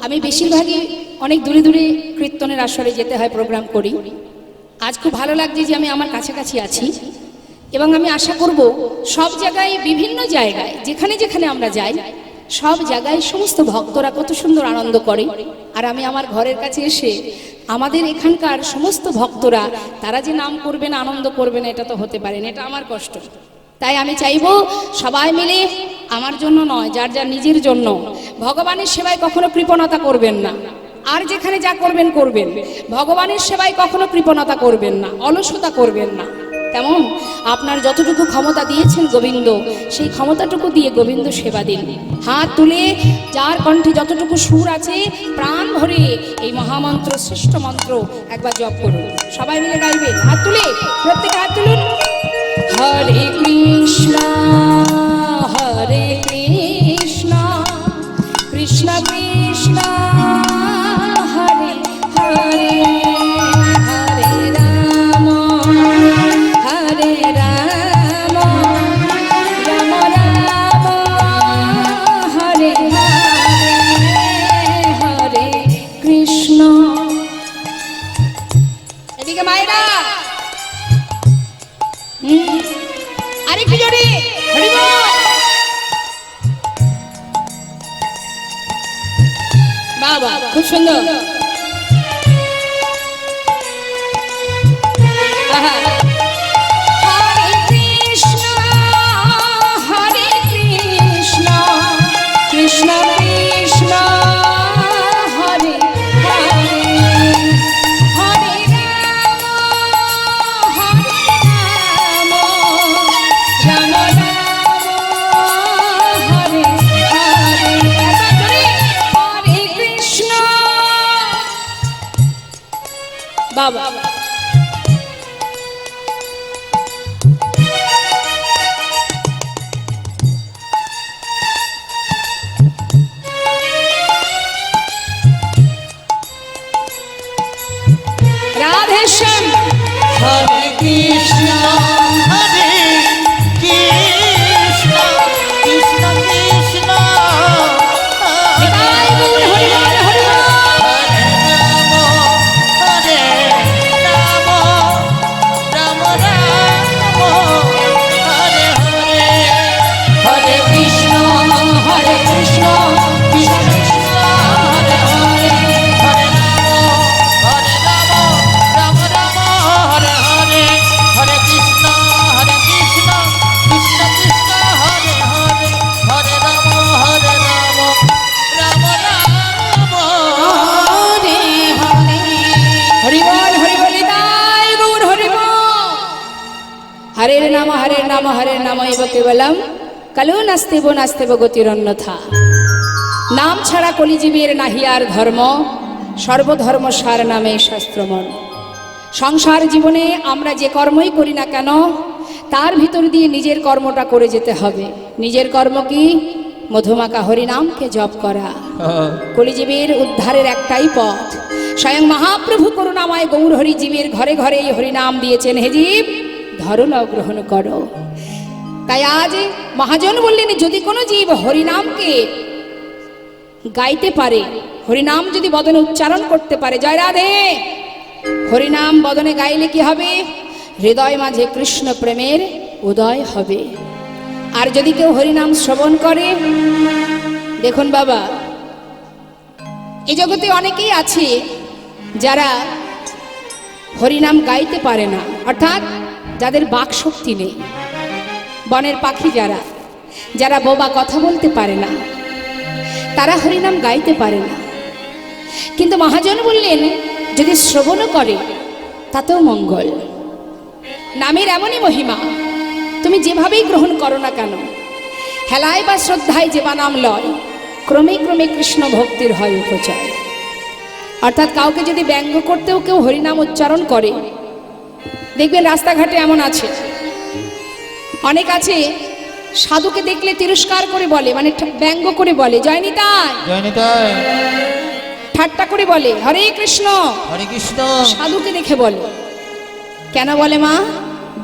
আমি বেশিরভাগই অনেক দূরে দূরে কীর্তনের আসরে যেতে হয়, প্রোগ্রাম করি। আজ খুব ভালো লাগছে যে আমি আমার কাছাকাছি আছি এবং আমি আশা করব সব জায়গায়, বিভিন্ন জায়গায় যেখানে যেখানে আমরা যাই, সব জায়গায় সমস্ত ভক্তরা কত সুন্দর আনন্দ করে। আর আমি আমার ঘরের কাছে এসে আমাদের এখানকার সমস্ত ভক্তরা তারা যে নাম করবেন, আনন্দ করবেন, এটা তো হতে পারে না, এটা আমার কষ্ট। তাই আমি চাইবো সবাই মিলে, আমার জন্য নয়, যার যার নিজের জন্য ভগবানের সেবায় কখনো কৃপণতা করবেন না। আর যেখানে যা করবেন করবেন, ভগবানের সেবায় কখনো কৃপণতা করবেন না, অলসতা করবেন না। তেমন আপনার যতটুকু ক্ষমতা দিয়েছেন গোবিন্দ, সেই ক্ষমতাটুকু দিয়ে গোবিন্দ সেবা দিন। হাত তুলে যার কণ্ঠে যতটুকু সুর আছে প্রাণ ভরে এই মহামন্ত্র, শ্রেষ্ঠ মন্ত্র একবার জপ করুন। সবাই মিলে গাইবেন, হাত তুলে, প্রত্যেকে হাত তুলুন। হরে কৃষ্ণ হরে কৃষ্ণ কৃষ্ণ কৃষ্ণ হরে হরে হরে রাম হরে রাম রাম রাম হরে হরে হরে কৃষ্ণ। এদিকে মায়েরা আরেকটু জোরে হরি বল। বাবা খুব সুন্দর। হরে কৃষ্ণ হরে কৃষ্ণ কৃষ্ণ কৃষ্ণ হরে হরে হরে রাম হরে রাম রাম রাম হরে হরে। হরে কৃষ্ণ বাবা। রাধেশ্যাম হরে কৃষ্ণ হরে কৃষ্ণ কৃষ্ণ কৃষ্ণ নিতাই গৌর হরি বল হরি বল। হরে রাম রাম রাম হরে হরে হরে কৃষ্ণ হরে কৃষ্ণ কৃষ্ণ কৃষ্ণ হরে হরে হরে রাম রাম রাম হরে হরে হরে কৃষ্ণ কৃষ্ণ কৃষ্ণ হরে হরে হরে রাম রাম রাম হরে হরে হরি বল হরি বল। নিতাই গৌর হরি বল। হরের নাম হরের নাম এব কেবলম কালো নাস্তেব নাস্তেব গতিরন্যথা। নাম ছাড়া কলিজীবের নাহি আর ধর্ম, সর্বধর্ম সার নামে শাস্ত্রমন। সংসার জীবনে আমরা যে কর্মই করি না কেন, তার ভিতর দিয়ে নিজের কর্মটা করে যেতে হবে। নিজের কর্ম কি? মধুমাকা হরিনামকে জপ করা। কলিজীবের উদ্ধারের একটাই পথ। স্বয়ং মহাপ্রভু করুণাময় গৌর হরি জীবের ঘরে ঘরে এই হরিনাম দিয়েছেন। হে জীব, ধরো নাও, গ্রহণ করো। তাই আজ মহাজন বললেন, যদি কোনো জীব হরিনামকে গাইতে পারে, হরিনাম যদি বদনে উচ্চারণ করতে পারে, জয় রাধে, হরিনাম বদনে গাইলে কি হবে? হৃদয় মাঝে কৃষ্ণ প্রেমের উদয় হবে। আর যদি কেউ হরিনাম শ্রবণ করে, দেখুন বাবা, এই জগতে অনেকেই আছে যারা হরিনাম গাইতে পারে না, অর্থাৎ যাদের বাক শক্তি নেই। বনের পাখি যারা যারা বোবা, কথা বলতে পারে না, তারা হরিনাম গাইতে পারে না। কিন্তু মহাজন বললেন যদি শ্রবণও করে তাতেও মঙ্গল। নামের এমনই মহিমা, তুমি যেভাবেই গ্রহণ করো না কেন, হেলায় বা শ্রদ্ধায় যে বা নাম লয়, ক্রমে ক্রমে কৃষ্ণ ভক্তির হয় উপচয়। অর্থাৎ কাউকে যদি ব্যঙ্গ করতেও কেউ হরিনাম উচ্চারণ করে, দেখবেন রাস্তাঘাটে এমন আছে, অনেক আছে সাধুকে দেখলে তিরস্কার করে বলে, মানে ব্যঙ্গ করে বলে জয় নিতাই, জয় নিতাই, ঠাট্টা করে বলে হরে কৃষ্ণ, হরে কৃষ্ণ। সাধুকে দেখে বলে, কেন বলে মা?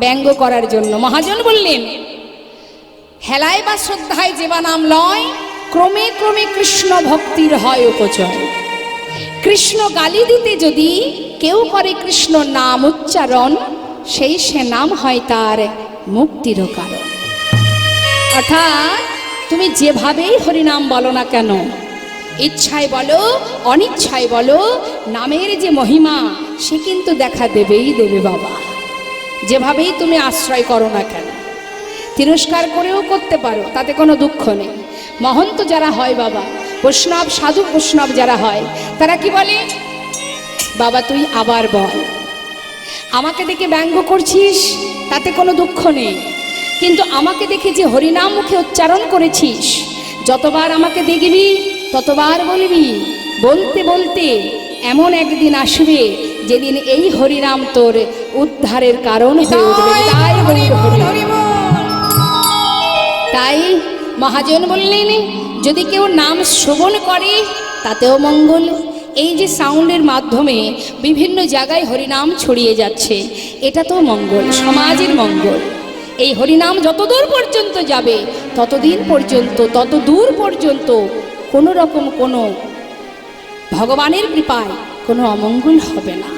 ব্যঙ্গ করার জন্য। মহাজন বললেন হেলায় বা শ্রদ্ধায় যে বা নাম লয়, ক্রমে ক্রমে কৃষ্ণ ভক্তির হয় উপচয়। কৃষ্ণ গালি দিতে যদি কেউ করে কৃষ্ণ নাম উচ্চারণ, সেই সে নাম হয় তার মুক্তিরও কারণ। অর্থাৎ তুমি যেভাবেই হরিনাম বলো না কেন, ইচ্ছায় বলো অনিচ্ছায় বলো, নামের যে মহিমা সে কিন্তু দেখা দেবেই দেবে বাবা। যেভাবেই তুমি আশ্রয় করো না কেন, তিরস্কার করেও করতে পারো, তাতে কোনো দুঃখ নেই। মহন্ত যারা হয় বাবা, বৈষ্ণব সাধু বৈষ্ণব যারা হয়, তারা কি বলে, বাবা তুই আবার বল, আমাকে দেখে ব্যঙ্গ করছিস তাতে কোনো দুঃখ নেই, কিন্তু আমাকে দেখে যে হরিনাম মুখে উচ্চারণ করেছিস, যতবার আমাকে দেখবি ততবার বলবি, বলতে বলতে এমন একদিন আসবে যেদিন এই হরিনাম তোর উদ্ধারের কারণ হয়ে উঠবে। তাই তাই মহাজন বললেন যদি কেউ নাম শ্রবণ করে তাতেও মঙ্গল। এই যে সাউন্ডের মাধ্যমে বিভিন্ন জায়গায় হরিনাম ছড়িয়ে যাচ্ছে, এটা তো মঙ্গল, সমাজের মঙ্গল। এই হরিনাম যতদূর পর্যন্ত যাবে ততদিন পর্যন্ত, তত দূর পর্যন্ত কোনো রকম কোনো ভগবানের কৃপায় কোনো অমঙ্গল হবে না।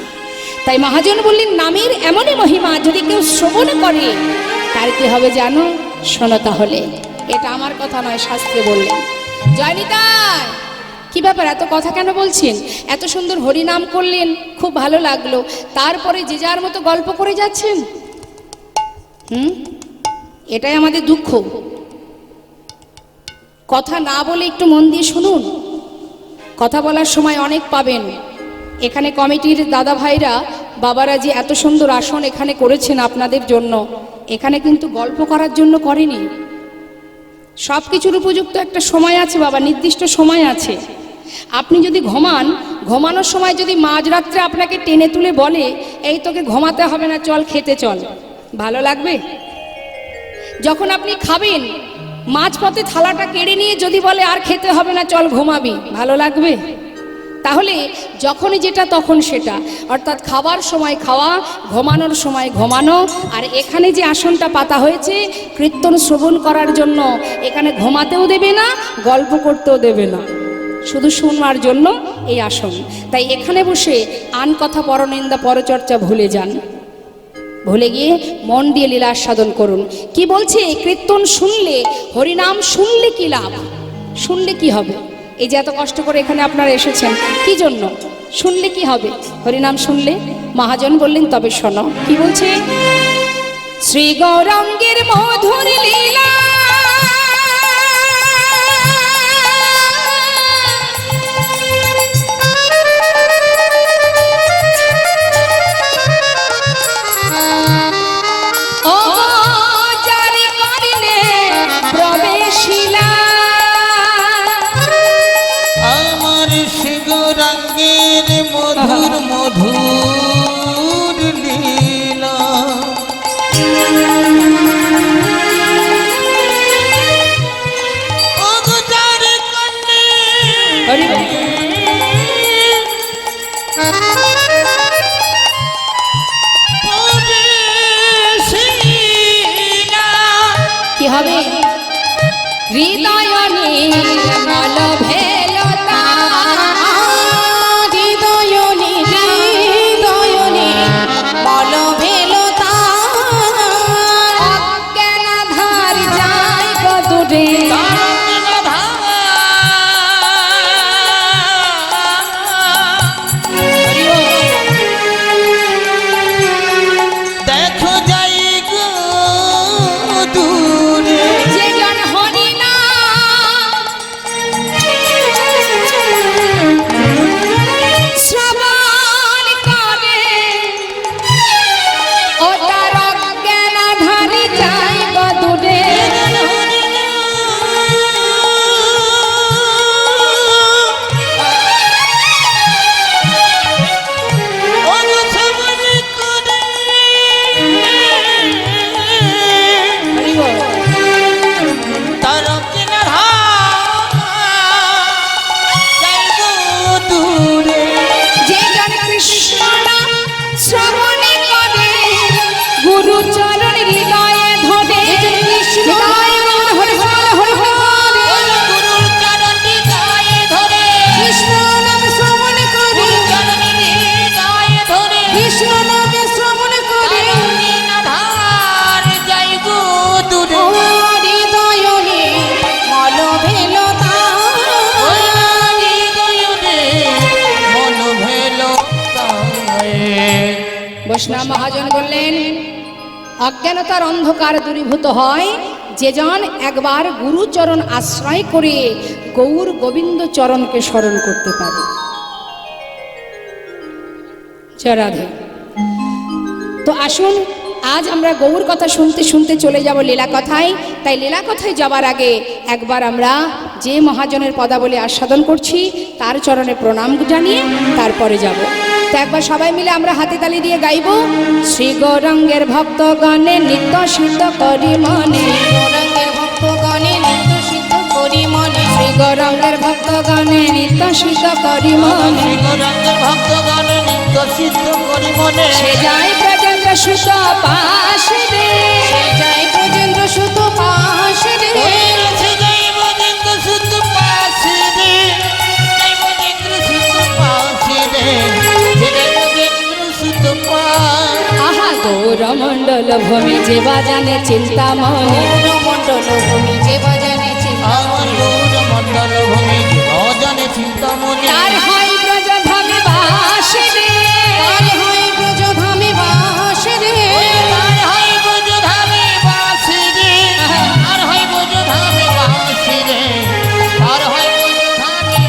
তাই মহাজন বললেন নামের এমনই মহিমা, যদি কেউ শ্রবণ করে তার কি হবে জানো? শোনো তাহলে, এটা আমার কথা নয়, শাস্ত্রে বললেন। জয় নিতাই। কি ব্যাপার, এত কথা কেন বলছেন? এত সুন্দর হরিনাম করলেন, খুব ভালো লাগলো, তারপরে যে যার মতো গল্প করে যাচ্ছেন। এটাই আমাদের দুঃখ। কথা না বলে একটু মন দিয়ে শুনুন, কথা বলার সময় অনেক পাবেন। এখানে কমিটির দাদা ভাইরা বাবারা যে এত সুন্দর আসন এখানে করেছেন আপনাদের জন্য, এখানে কিন্তু গল্প করার জন্য করেনি। সব কিছুর উপযুক্ত একটা সময় আছে বাবা, নির্দিষ্ট সময় আছে। আপনি যদি ঘুমান, ঘুমানোর সময় যদি মাঝরাত্রে আপনাকে টেনে তুলে বলে এই তোকে ঘুমাতে হবে না, চল খেতে চল, ভালো লাগবে? যখন আপনি খাবেন, মাঝপথে থালাটা কেড়ে নিয়ে যদি বলে আর খেতে হবে না, চল ঘুমাবি, ভালো লাগবে? তাহলে যখনই যেটা তখন সেটা, অর্থাৎ খাবার সময় খাওয়া, ঘুমানোর সময় ঘুমানো। আর এখানে যে আসনটা পাতা হয়েছে কীর্তন শ্রবণ করার জন্য, এখানে ঘুমাতেও দেবে না, গল্প করতেও দেবে না, শুধু শোনার জন্য এই আসন। তাই এখানে বসে আন কথা পরনিন্দা পরচর্চা ভুলে যান, ভুলে গিয়ে মন দিয়ে লীলা সাধন করুন। কি বলছে? কীর্তন শুনলে, হরিনাম শুনলে কি লাভ, শুনলে কি হবে? এই যে এত কষ্ট করে এখানে আপনারা এসেছেন কি জন্য? শুনলে কি হবে? হরিনাম শুনলে। মহাজন বললেন তবে শোনো, কি বলছে? শ্রী গৌরাঙ্গের মধুর লীলা মধুর মধুর লীলা, অগজার কন্যে কি হবে? হৃদয় নির্মল ভেলতা, বৈষ্ণব মহাজন বললেন, অজ্ঞানতার অন্ধকার দূরীভূত হয় যেজন একবার গুরুচরণ আশ্রয় করে গৌর গোবিন্দ চরণকে স্মরণ করতে পারে। জয় রাধে। তো আসুন, আজ আমরা গৌর কথা শুনতে শুনতে চলে যাব লীলা কথায়। তাই লীলা কথায় যাবার আগে একবার আমরা যে মহাজনের পদাবলী আস্বাদন করছি তার চরণে প্রণাম জানিয়ে তারপরে যাব। তো একবার সবাই মিলে আমরা হাতে তালি দিয়ে গাইব, শ্রী গৌরাঙ্গের ভক্তগণে নিত্য সিদ্ধ করি মনে, গৌরাঙ্গের ভক্তগণে নিত্য সিদ্ধ করি মনে, শ্রী গৌরাঙ্গের ভক্তগণে নিত্য সিদ্ধ করি মনে, গৌরাঙ্গের ভক্তগণে নিত্য সিদ্ধ করি মনে, সে যায় ব্রজেন্দ্র সুত পাশ রে, সে যায় ব্রজেন্দ্র সুত পাশ রে, সে যাই ব্রজেন্দ্র সুত পাশে রে, যাই ব্রজেন্দ্র সুত পাশে রে, সে যাই ব্রজেন্দ্র সুত পাশ। আহা গৌর মণ্ডল ভূমি যে বাজানে চিন্তামণি, গৌর মণ্ডল ভূমি যে বাজানে আমার গৌর মণ্ডল ভূমি ভজনে চিন্তামণি, তার হয় ব্রজধামে বাস রে, তার হয় ব্রজধামে বাস রে, আর হয় ব্রজধামে বাসে রে, আর হয় ব্রজধামে বাসে রে, আর হয় ব্রজধামে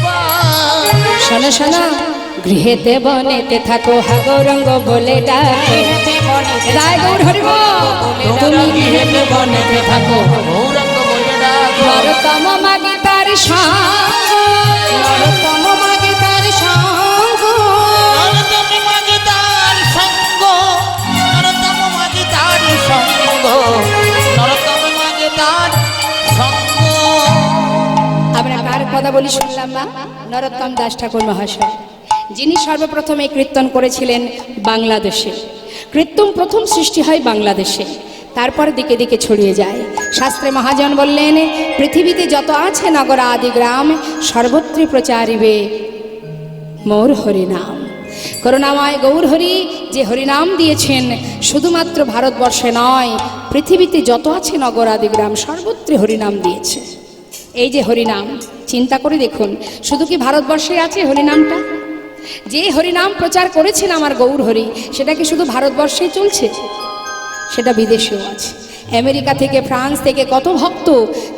বাস। শোনো শোনো, গৃহেতে বনেতে থাকো হা গৌরঙ্গ বলে ডাকো, রায় গৌর হরিব তোমরা গৃহেতে বনেতে থাকো গৌরাঙ্গ বলে ডাকো, নরতম মাগে তার সঙ্গ, নরতম মাগে তার সঙ্গ, নরতম মাঝে তার সঙ্গ, নরতম মাঝে তার সঙ্গ, নরতম মাঝে তার সঙ্গ। আমরা কার কথা বলি শুনলাম না? নরোত্তম দাস ঠাকুর মহাশয়, যিনি সর্বপ্রথম এই কীর্তন করেছিলেন বাংলাদেশে। কীর্তন প্রথম সৃষ্টি হয় বাংলাদেশে, তারপর দিকে দিকে ছড়িয়ে যায়। শাস্ত্রে মহাজন বললেন, পৃথিবীতে যত আছে নগর আদি গ্রাম, সর্বত্রই প্রচারিবে মোর হরিনাম। করুণাময় গৌর হরি যে হরিনাম দিয়েছেন, শুধুমাত্র ভারতবর্ষে নয়, পৃথিবীতে যত আছে নগর আদি গ্রাম সর্বত্রই হরিনাম দিয়েছে। এই যে হরিনাম, চিন্তা করে দেখুন, শুধু কি ভারতবর্ষে আছে হরিনামটা? যে হরিনাম প্রচার করেছেন আমার গৌর হরি, সেটা কি শুধু ভারতবর্ষেই চলছে? সেটা বিদেশেও আছে। আমেরিকা থেকে, ফ্রান্স থেকে কত ভক্ত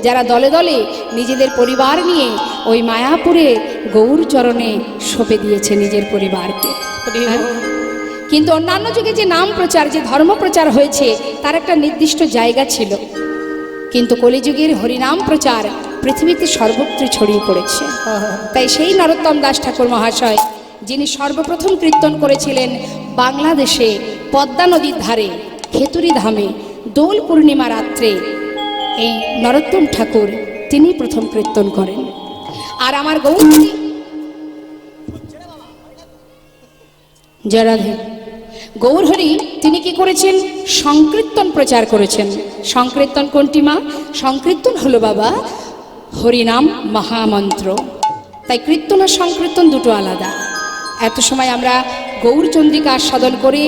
যারা দলে দলে নিজেদের পরিবার নিয়ে ওই মায়াপুরে গৌর চরণে সঁপে দিয়েছে নিজের পরিবারকে। কিন্তু অন্যান্য যুগে যে নাম প্রচার, যে ধর্ম প্রচার হয়েছে, তার একটা নির্দিষ্ট জায়গা ছিল। কিন্তু কলিযুগের হরিনাম প্রচার পৃথিবীতে সর্বত্র ছড়িয়ে পড়েছে। তাই সেই নরোত্তম দাস ঠাকুর মহাশয়, যিনি সর্বপ্রথম কীর্তন করেছিলেন বাংলাদেশে পদ্মা নদীর ধারে খেতুরি ধামে দোল পূর্ণিমা রাত্রে, এই নরোত্তম ঠাকুর তিনি প্রথম কীর্তন করেন। আর আমার গৌরী জরাধে গৌরহরি তিনি কি করেছেন? সংকীর্তন প্রচার করেছেন। সংকীর্তন কোনটি মা? সংকীর্তন হলো বাবা হরিনাম মহামন্ত্র। তাই কীর্তন আর সংকীর্তন দুটো আলাদা। এত সময় আমরা গৌরচন্দ্রিকা আস্বাদন করে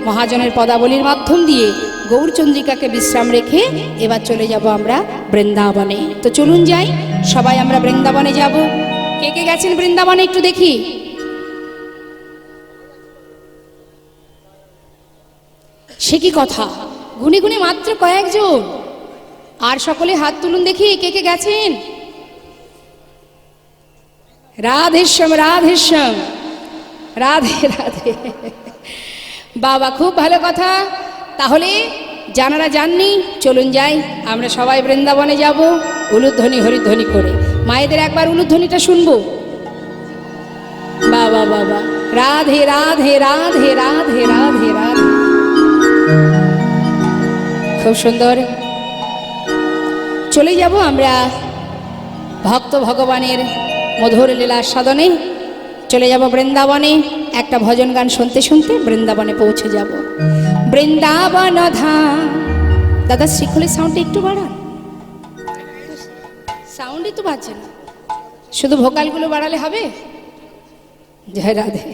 মহাজনের পদাবলীর মাধ্যম দিয়ে গৌরচন্দ্রিকাকে বিশ্রাম রেখে এবার চলে যাব আমরা বৃন্দাবনে। তো চলুন যাই, সবাই আমরা বৃন্দাবনে যাব। কে কে গেছেন বৃন্দাবনে একটু দেখি? সে কি কথা, গুনে গুনে মাত্র কয়েকজন। আর সকলে হাত তুলুন দেখি, কে কে গেছেন? রাধেশ্যাম রাধেশ্যাম, রাধে রাধে। বাবা, খুব ভালো কথা। তাহলে যারা যাননি চলুন যাই, আমরা সবাই বৃন্দাবনে যাব উলুধ্বনি হরিধ্বনি করে। মায়েদের একবার উলুধ্বনিটা শুনবো। বাবা বাবা, রাধে রাধে রাধে রাধে রাধে রাধে। খুব সুন্দর। চলে যাব আমরা ভক্ত ভগবানের মধুর লীলা সাধনে, চলে যাব বৃন্দাবনে। একটা ভজন গান শুনতে শুনতে বৃন্দাবনে পৌঁছে যাব। বৃন্দাবন ধাম। দাদা শ্রীখলের সাউন্ডটা একটু বাড়ান, সাউন্ডই তো বাজছে না, শুধু ভোকালগুলো বাড়ালে হবে। জয় রাধে।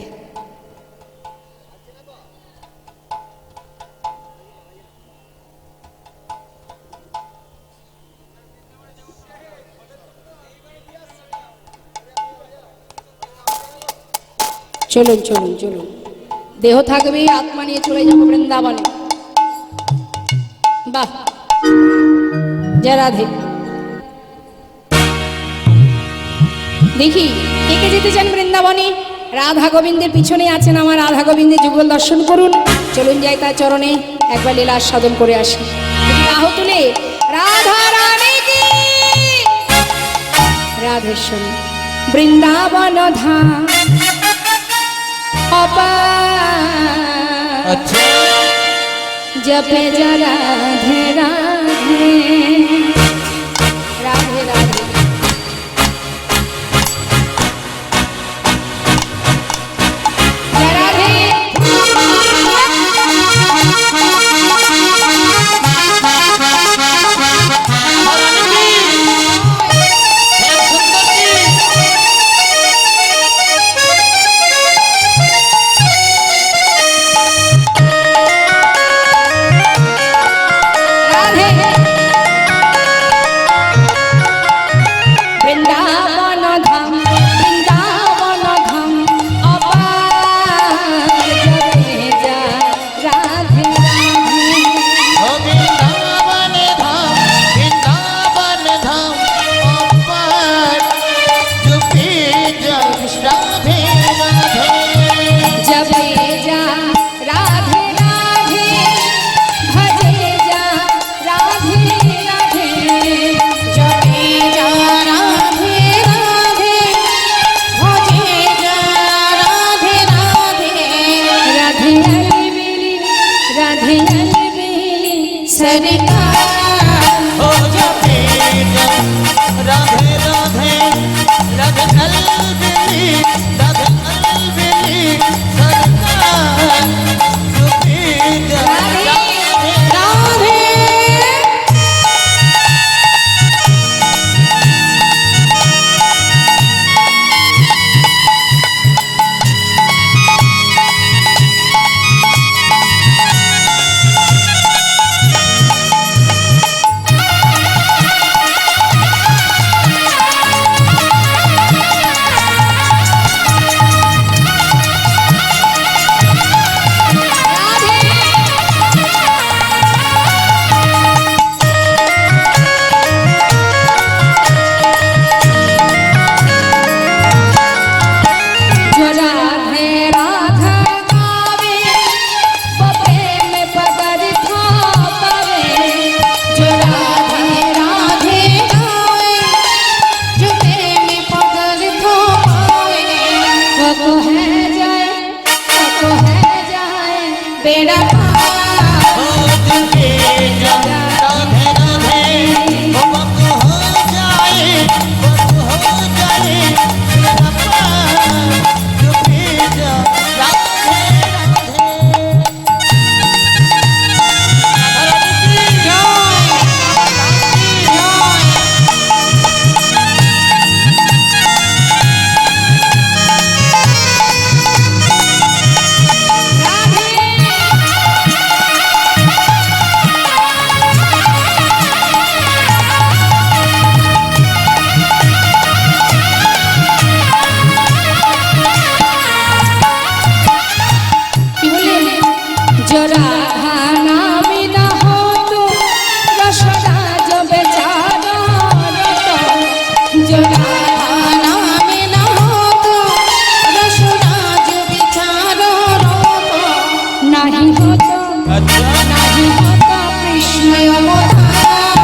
চলুন চলুন চলুন, দেহ থাকবে, আত্মা নিয়ে চলে যাবো বৃন্দাবনে। বাহ, জয় রাধে। দেখি কে কে যেতে চান বৃন্দাবনে? রাধা গোবিন্দের পিছনে আছেন আমার রাধা গোবিন্দের যুগল দর্শন করুন। চলুন যাই তার চরণে একবার লীলা সাধন করে আসি। বাহু তুলে রাধা রানী কি রাধেশ্বর বৃন্দাবন ধাম আচ্ছা जपे जा राधे राधे राधे राधे। जय राधे। वृंदावन धाम वृंदावन धाम अपार जपे जा राधे राधे। ओ वृंदावन धाम अपार जपे जा राधे राधे। जपे जा राधे राधे भजे जा राधे राधे। जपे जा राधे राधे भजे जा राधे राधे। राधे अलबेली राधे अलबेली सरकार। ओ जपे जा राधे राधे राधे अलबेली राधे अलबेली सरकार जपे जा राधे राधे राधे। जो राधे राधा गावे वो प्रेम पगर था पावे। जो राधे राधे गावे जो प्रेम पगर था पावे। वो तो है जाए बेड़ा पार। ओ जपे जा राधे राधे ओ वक्त हो जाए मेरा पार जपे जा राधे राधे। राधा रानी की কি বললেন? जो राधा नाम न हो तो रसदा जो बेचारा रतो। जो राधा नाम न हो तो रसदा जो बेचारा रतो। नहीं हो तो कृष्ण अवतार।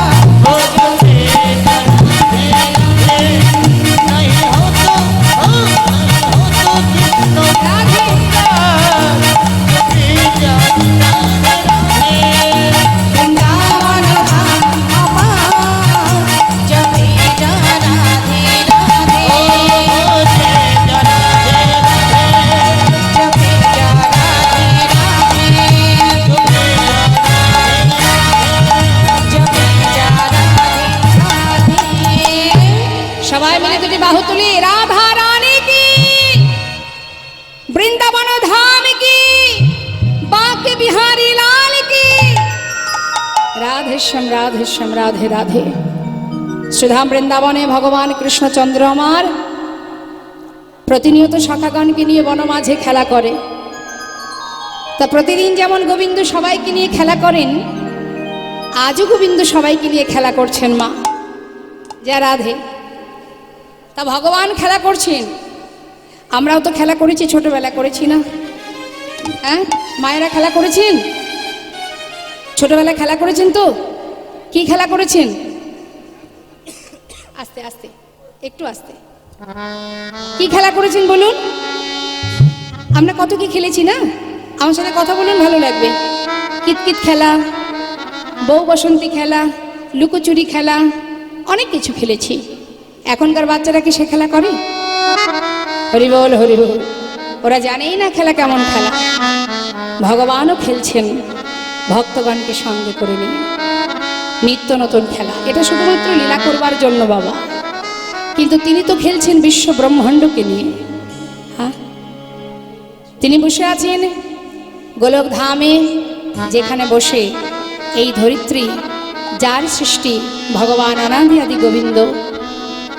ओ जपे जा राधे राधे नहीं हो तो कृष्ण राधे जपे जा राधे राधे। वृंदावन धाम अपार जपे जा राधे राधे। ओ जय जा राधे राधे जपे जा राधे राधे। जपे जपे जा राधे राधे। সবাই মিলে দুটি বাহু তুলি রাধা রানী কি বৃন্দাবন ধাম কি বাঁকে বিহারী লাল কি। রাধেশ্যাম রাধেশ্যাম রাধে রাধে। শ্রীধাম বৃন্দাবনে ভগবান কৃষ্ণচন্দ্র আমার প্রতিনিয়ত শাখাগণকে নিয়ে বনমাঝে খেলা করে। তা প্রতিদিন যেমন গোবিন্দ সবাইকে নিয়ে খেলা করেন, আজও গোবিন্দ সবাইকে নিয়ে খেলা করছেন মা, যা রাধে। তা ভগবান খেলা করছেন, আমরাও তো খেলা করেছি, ছোটবেলা করেছি না? হ্যাঁ, মায়েরা খেলা করেছেন, ছোটবেলা খেলা করেছেন তো? কি খেলা করেছেন? আস্তে আস্তে, একটু আস্তে। কি খেলা করেছেন বলুন? আমরা কত কি খেলেছি না? আমার সাথে কথা বলুন, ভালো লাগবে। কিতকিত খেলা, বউ বসন্তী খেলা, লুকোচুরি খেলা, অনেক কিছু খেলেছি। এখনকার বাচ্চারা কি সে খেলা করে? হরিবল হরিবল, ওরা জানেই না খেলা কেমন খেলা। ভগবানও খেলছেন ভক্তগণকে সঙ্গে করে নিয়ে, নিত্য নতুন খেলা। এটা শুধুমাত্র লীলা করবার জন্য বাবা, কিন্তু তিনি তো খেলছেন বিশ্ব ব্রহ্মাণ্ডকে নিয়ে। হ্যাঁ, তিনি বসে আছেন গোলক ধামে, যেখানে বসে এই ধরিত্রী যার সৃষ্টি ভগবান অনাদি আদি গোবিন্দ,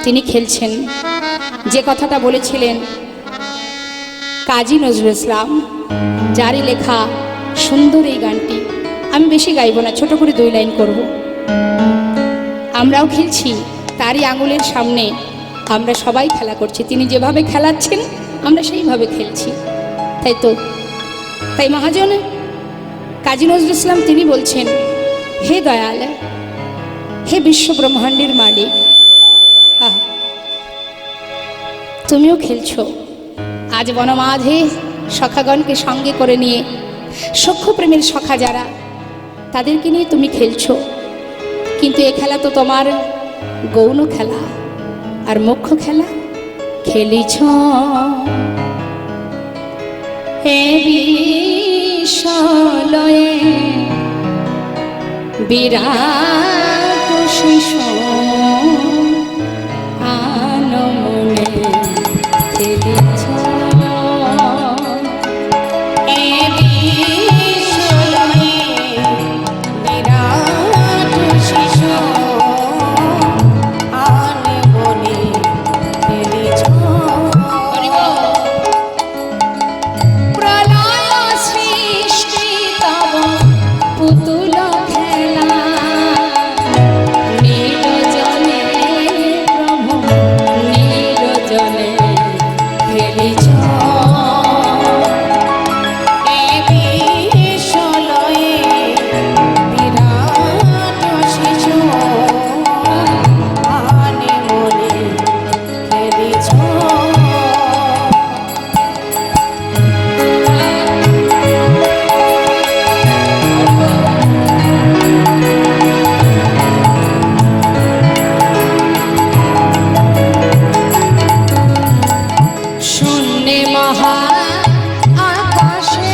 তিনি খেলছেন। যে কথাটা বলেছিলেন কাজী নজরুল ইসলাম, যারই লেখা সুন্দর এই গানটি, আমি বেশি গাইব না, ছোট করে 2 লাইন করব। আমরাও খেলছি তারই আঙুলের সামনে, আমরা সবাই খেলা করছি। তিনি যেভাবে খেলাচ্ছেন আমরা সেইভাবে খেলছি, তাই তো? তাই মহাজন কাজী নজরুল ইসলাম তিনি বলছেন, হে দয়াল, হে বিশ্ব ব্রহ্মাণ্ডের মালিক, তুমিও খেলছো আজ বনমাঝে সখাগণকে সঙ্গে করে নিয়ে, সখ্য প্রেমের সখা যারা, তাদেরকে নিয়ে তুমি খেলছো। কিন্তু এ খেলা তো তোমার গৌণ খেলা, আর মুখ্য খেলা খেলিছ হে বিশ্বলয়ে বিরাট শিশু আনমনে খেলিছ হে বিশ্বলয়ে বিরাট শিশু আনমনে খেলিছ। প্রলয় সৃষ্টি তব পুতুল খেলা, নিরজনে প্রভু নিরজনে খেলিছ এ বিশ্বলয়ে বিরাট শিশু আনমনে খেলিছ। শূন্যে মহা আকাশে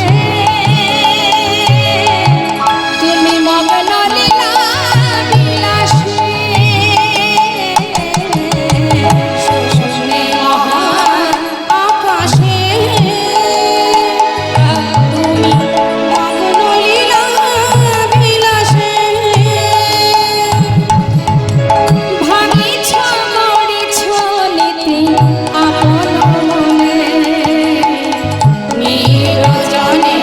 তুমি মগ্ন লীলা বিলাসে, শূন্যে মহা আকাশে তুমি মগ্ন লীলা বিলাসে, ভাঙিছ মরিছ নীতি আপন মনে, নিরজনে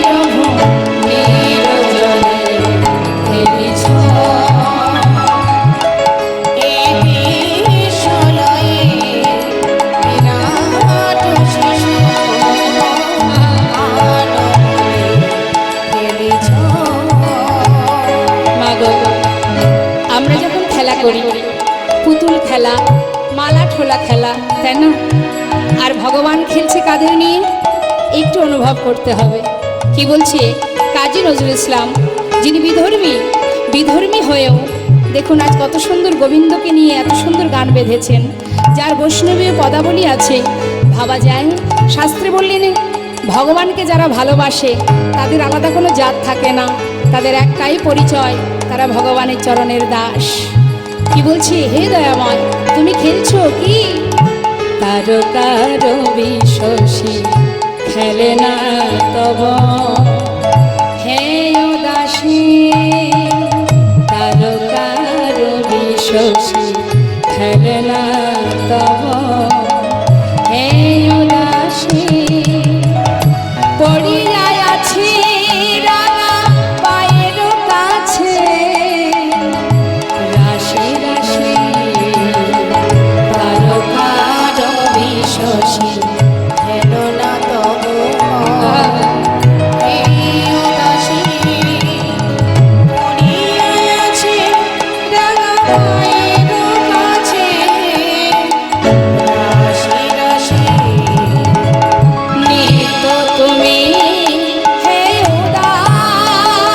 প্রভু নিরজনে খেলিছ এ বিশ্বলয়ে বিরাট শিশু আনমনে খেলিছ। মাগো, আমরা যখন খেলা করি, পুতুল খেলা, মালা ঠোলা খেলা, তাই না? আর ভগবান খেলছে কাদের নিয়ে, একটু অনুভব করতে হবে। কি বলছে কাজী নজরুল ইসলাম, যিনি বিধর্মী হয়েও দেখুন আজ কত সুন্দর গোবিন্দকে নিয়ে এত সুন্দর গান বেঁধেছেন, যার বৈষ্ণবীয় পদাবলী আছে। ভাবা যায়, শাস্ত্রে বললেন ভগবানকে যারা ভালোবাসে তাদের আলাদা কোনো জাত থাকে না, তাদের একটাই পরিচয়, তারা ভগবানের চরণের দাস। কি বলছে, হে দয়াময় তুমি খেলছো কি? তারকার বিশ্বসী খেলে না তব হে দাসী, তারকার বিশ্বসী খেলে না তব হে দাসী, পড়িয়া কেন না তব এই উদাসী পড়িয়াছে রাঙা মায়ের কাছে রাশি রাশি নিত্য তুমি হে উদাস,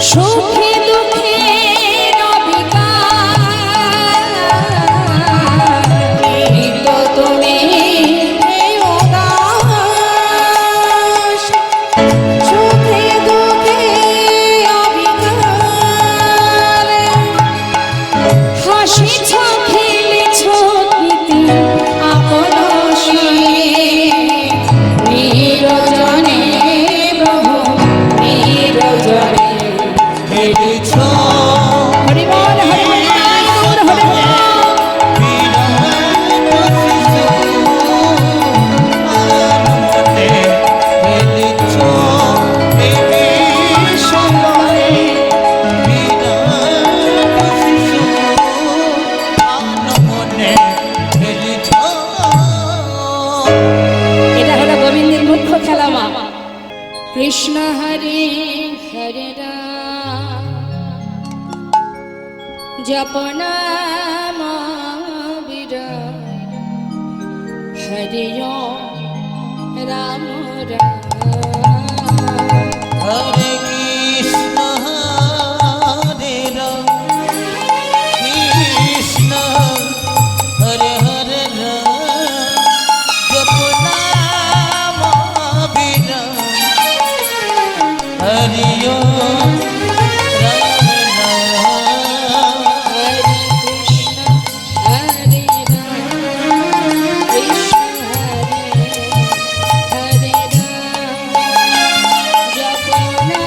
সুখে দুঃখে নিত্য তুমি হে উদাস, সুখে দুঃখে অবিকার হাসিছ খেলেছ প্রীতি আপন নিরজনে প্রভু নিরজনে হেরেছ হরি বল হরি বল গৌর হরি বল। এটা হলো গোবিন্দের মুখ্য খেলা মা। কৃষ্ণ হরে হরে রাম জপনা বিরাম হরি রাম রাম। হরে কৃষ্ণ হরে রাম কৃষ্ণ হরে হরে রাম জপনাম বিরাম হরি ওম রাম নাম হরে কৃষ্ণ হরে রাম কৃষ্ণ হরে হরে রাম জপনা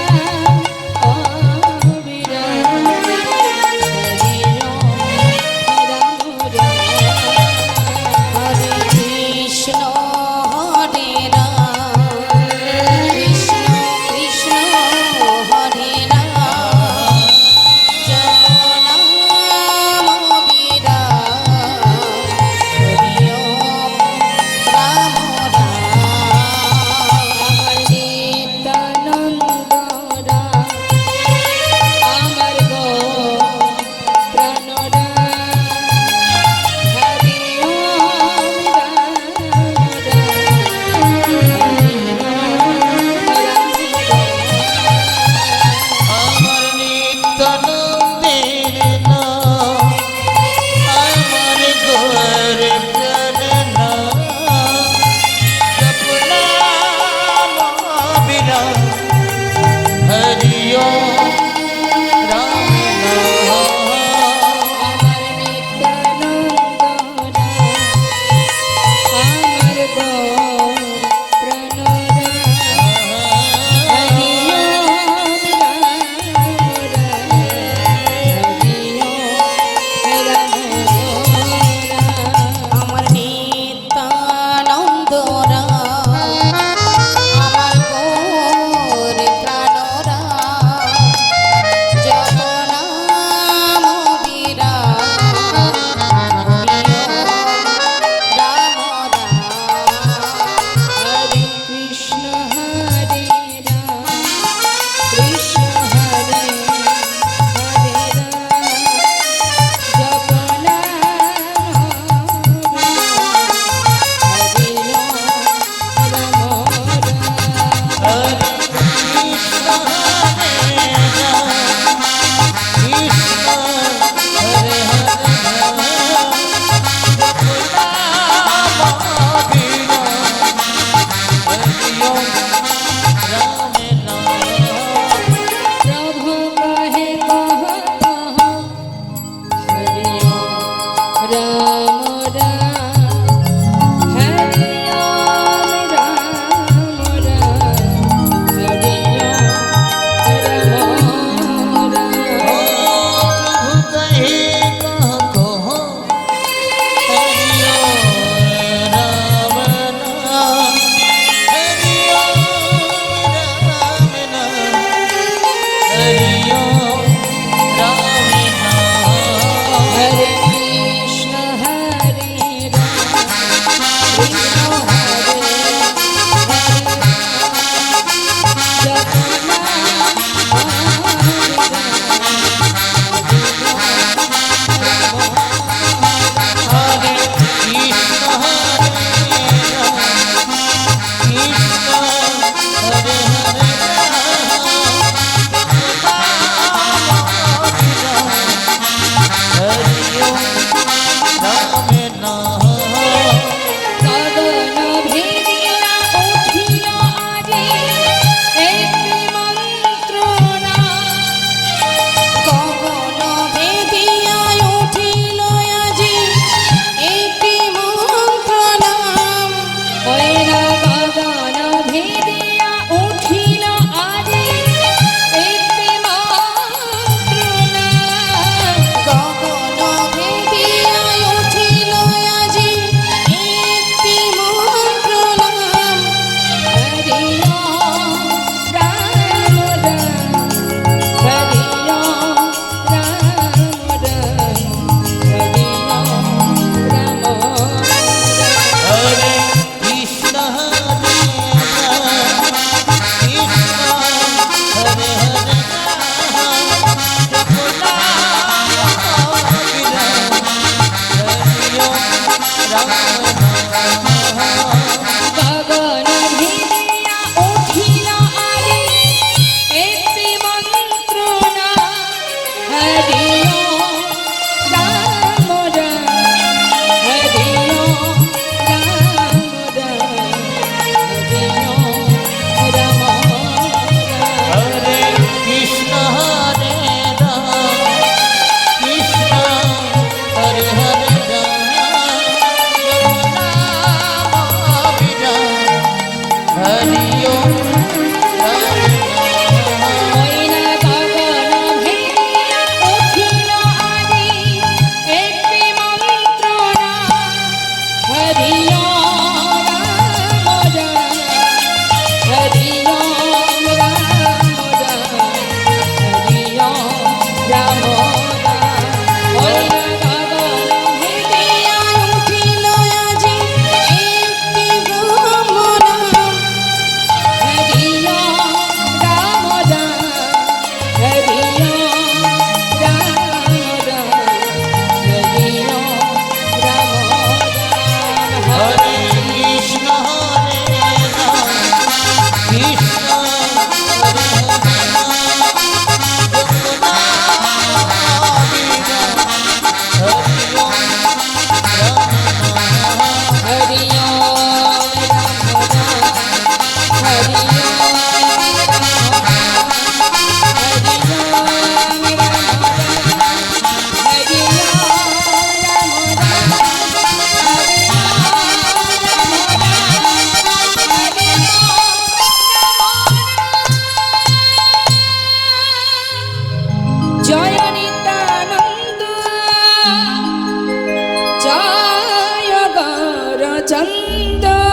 চন্দ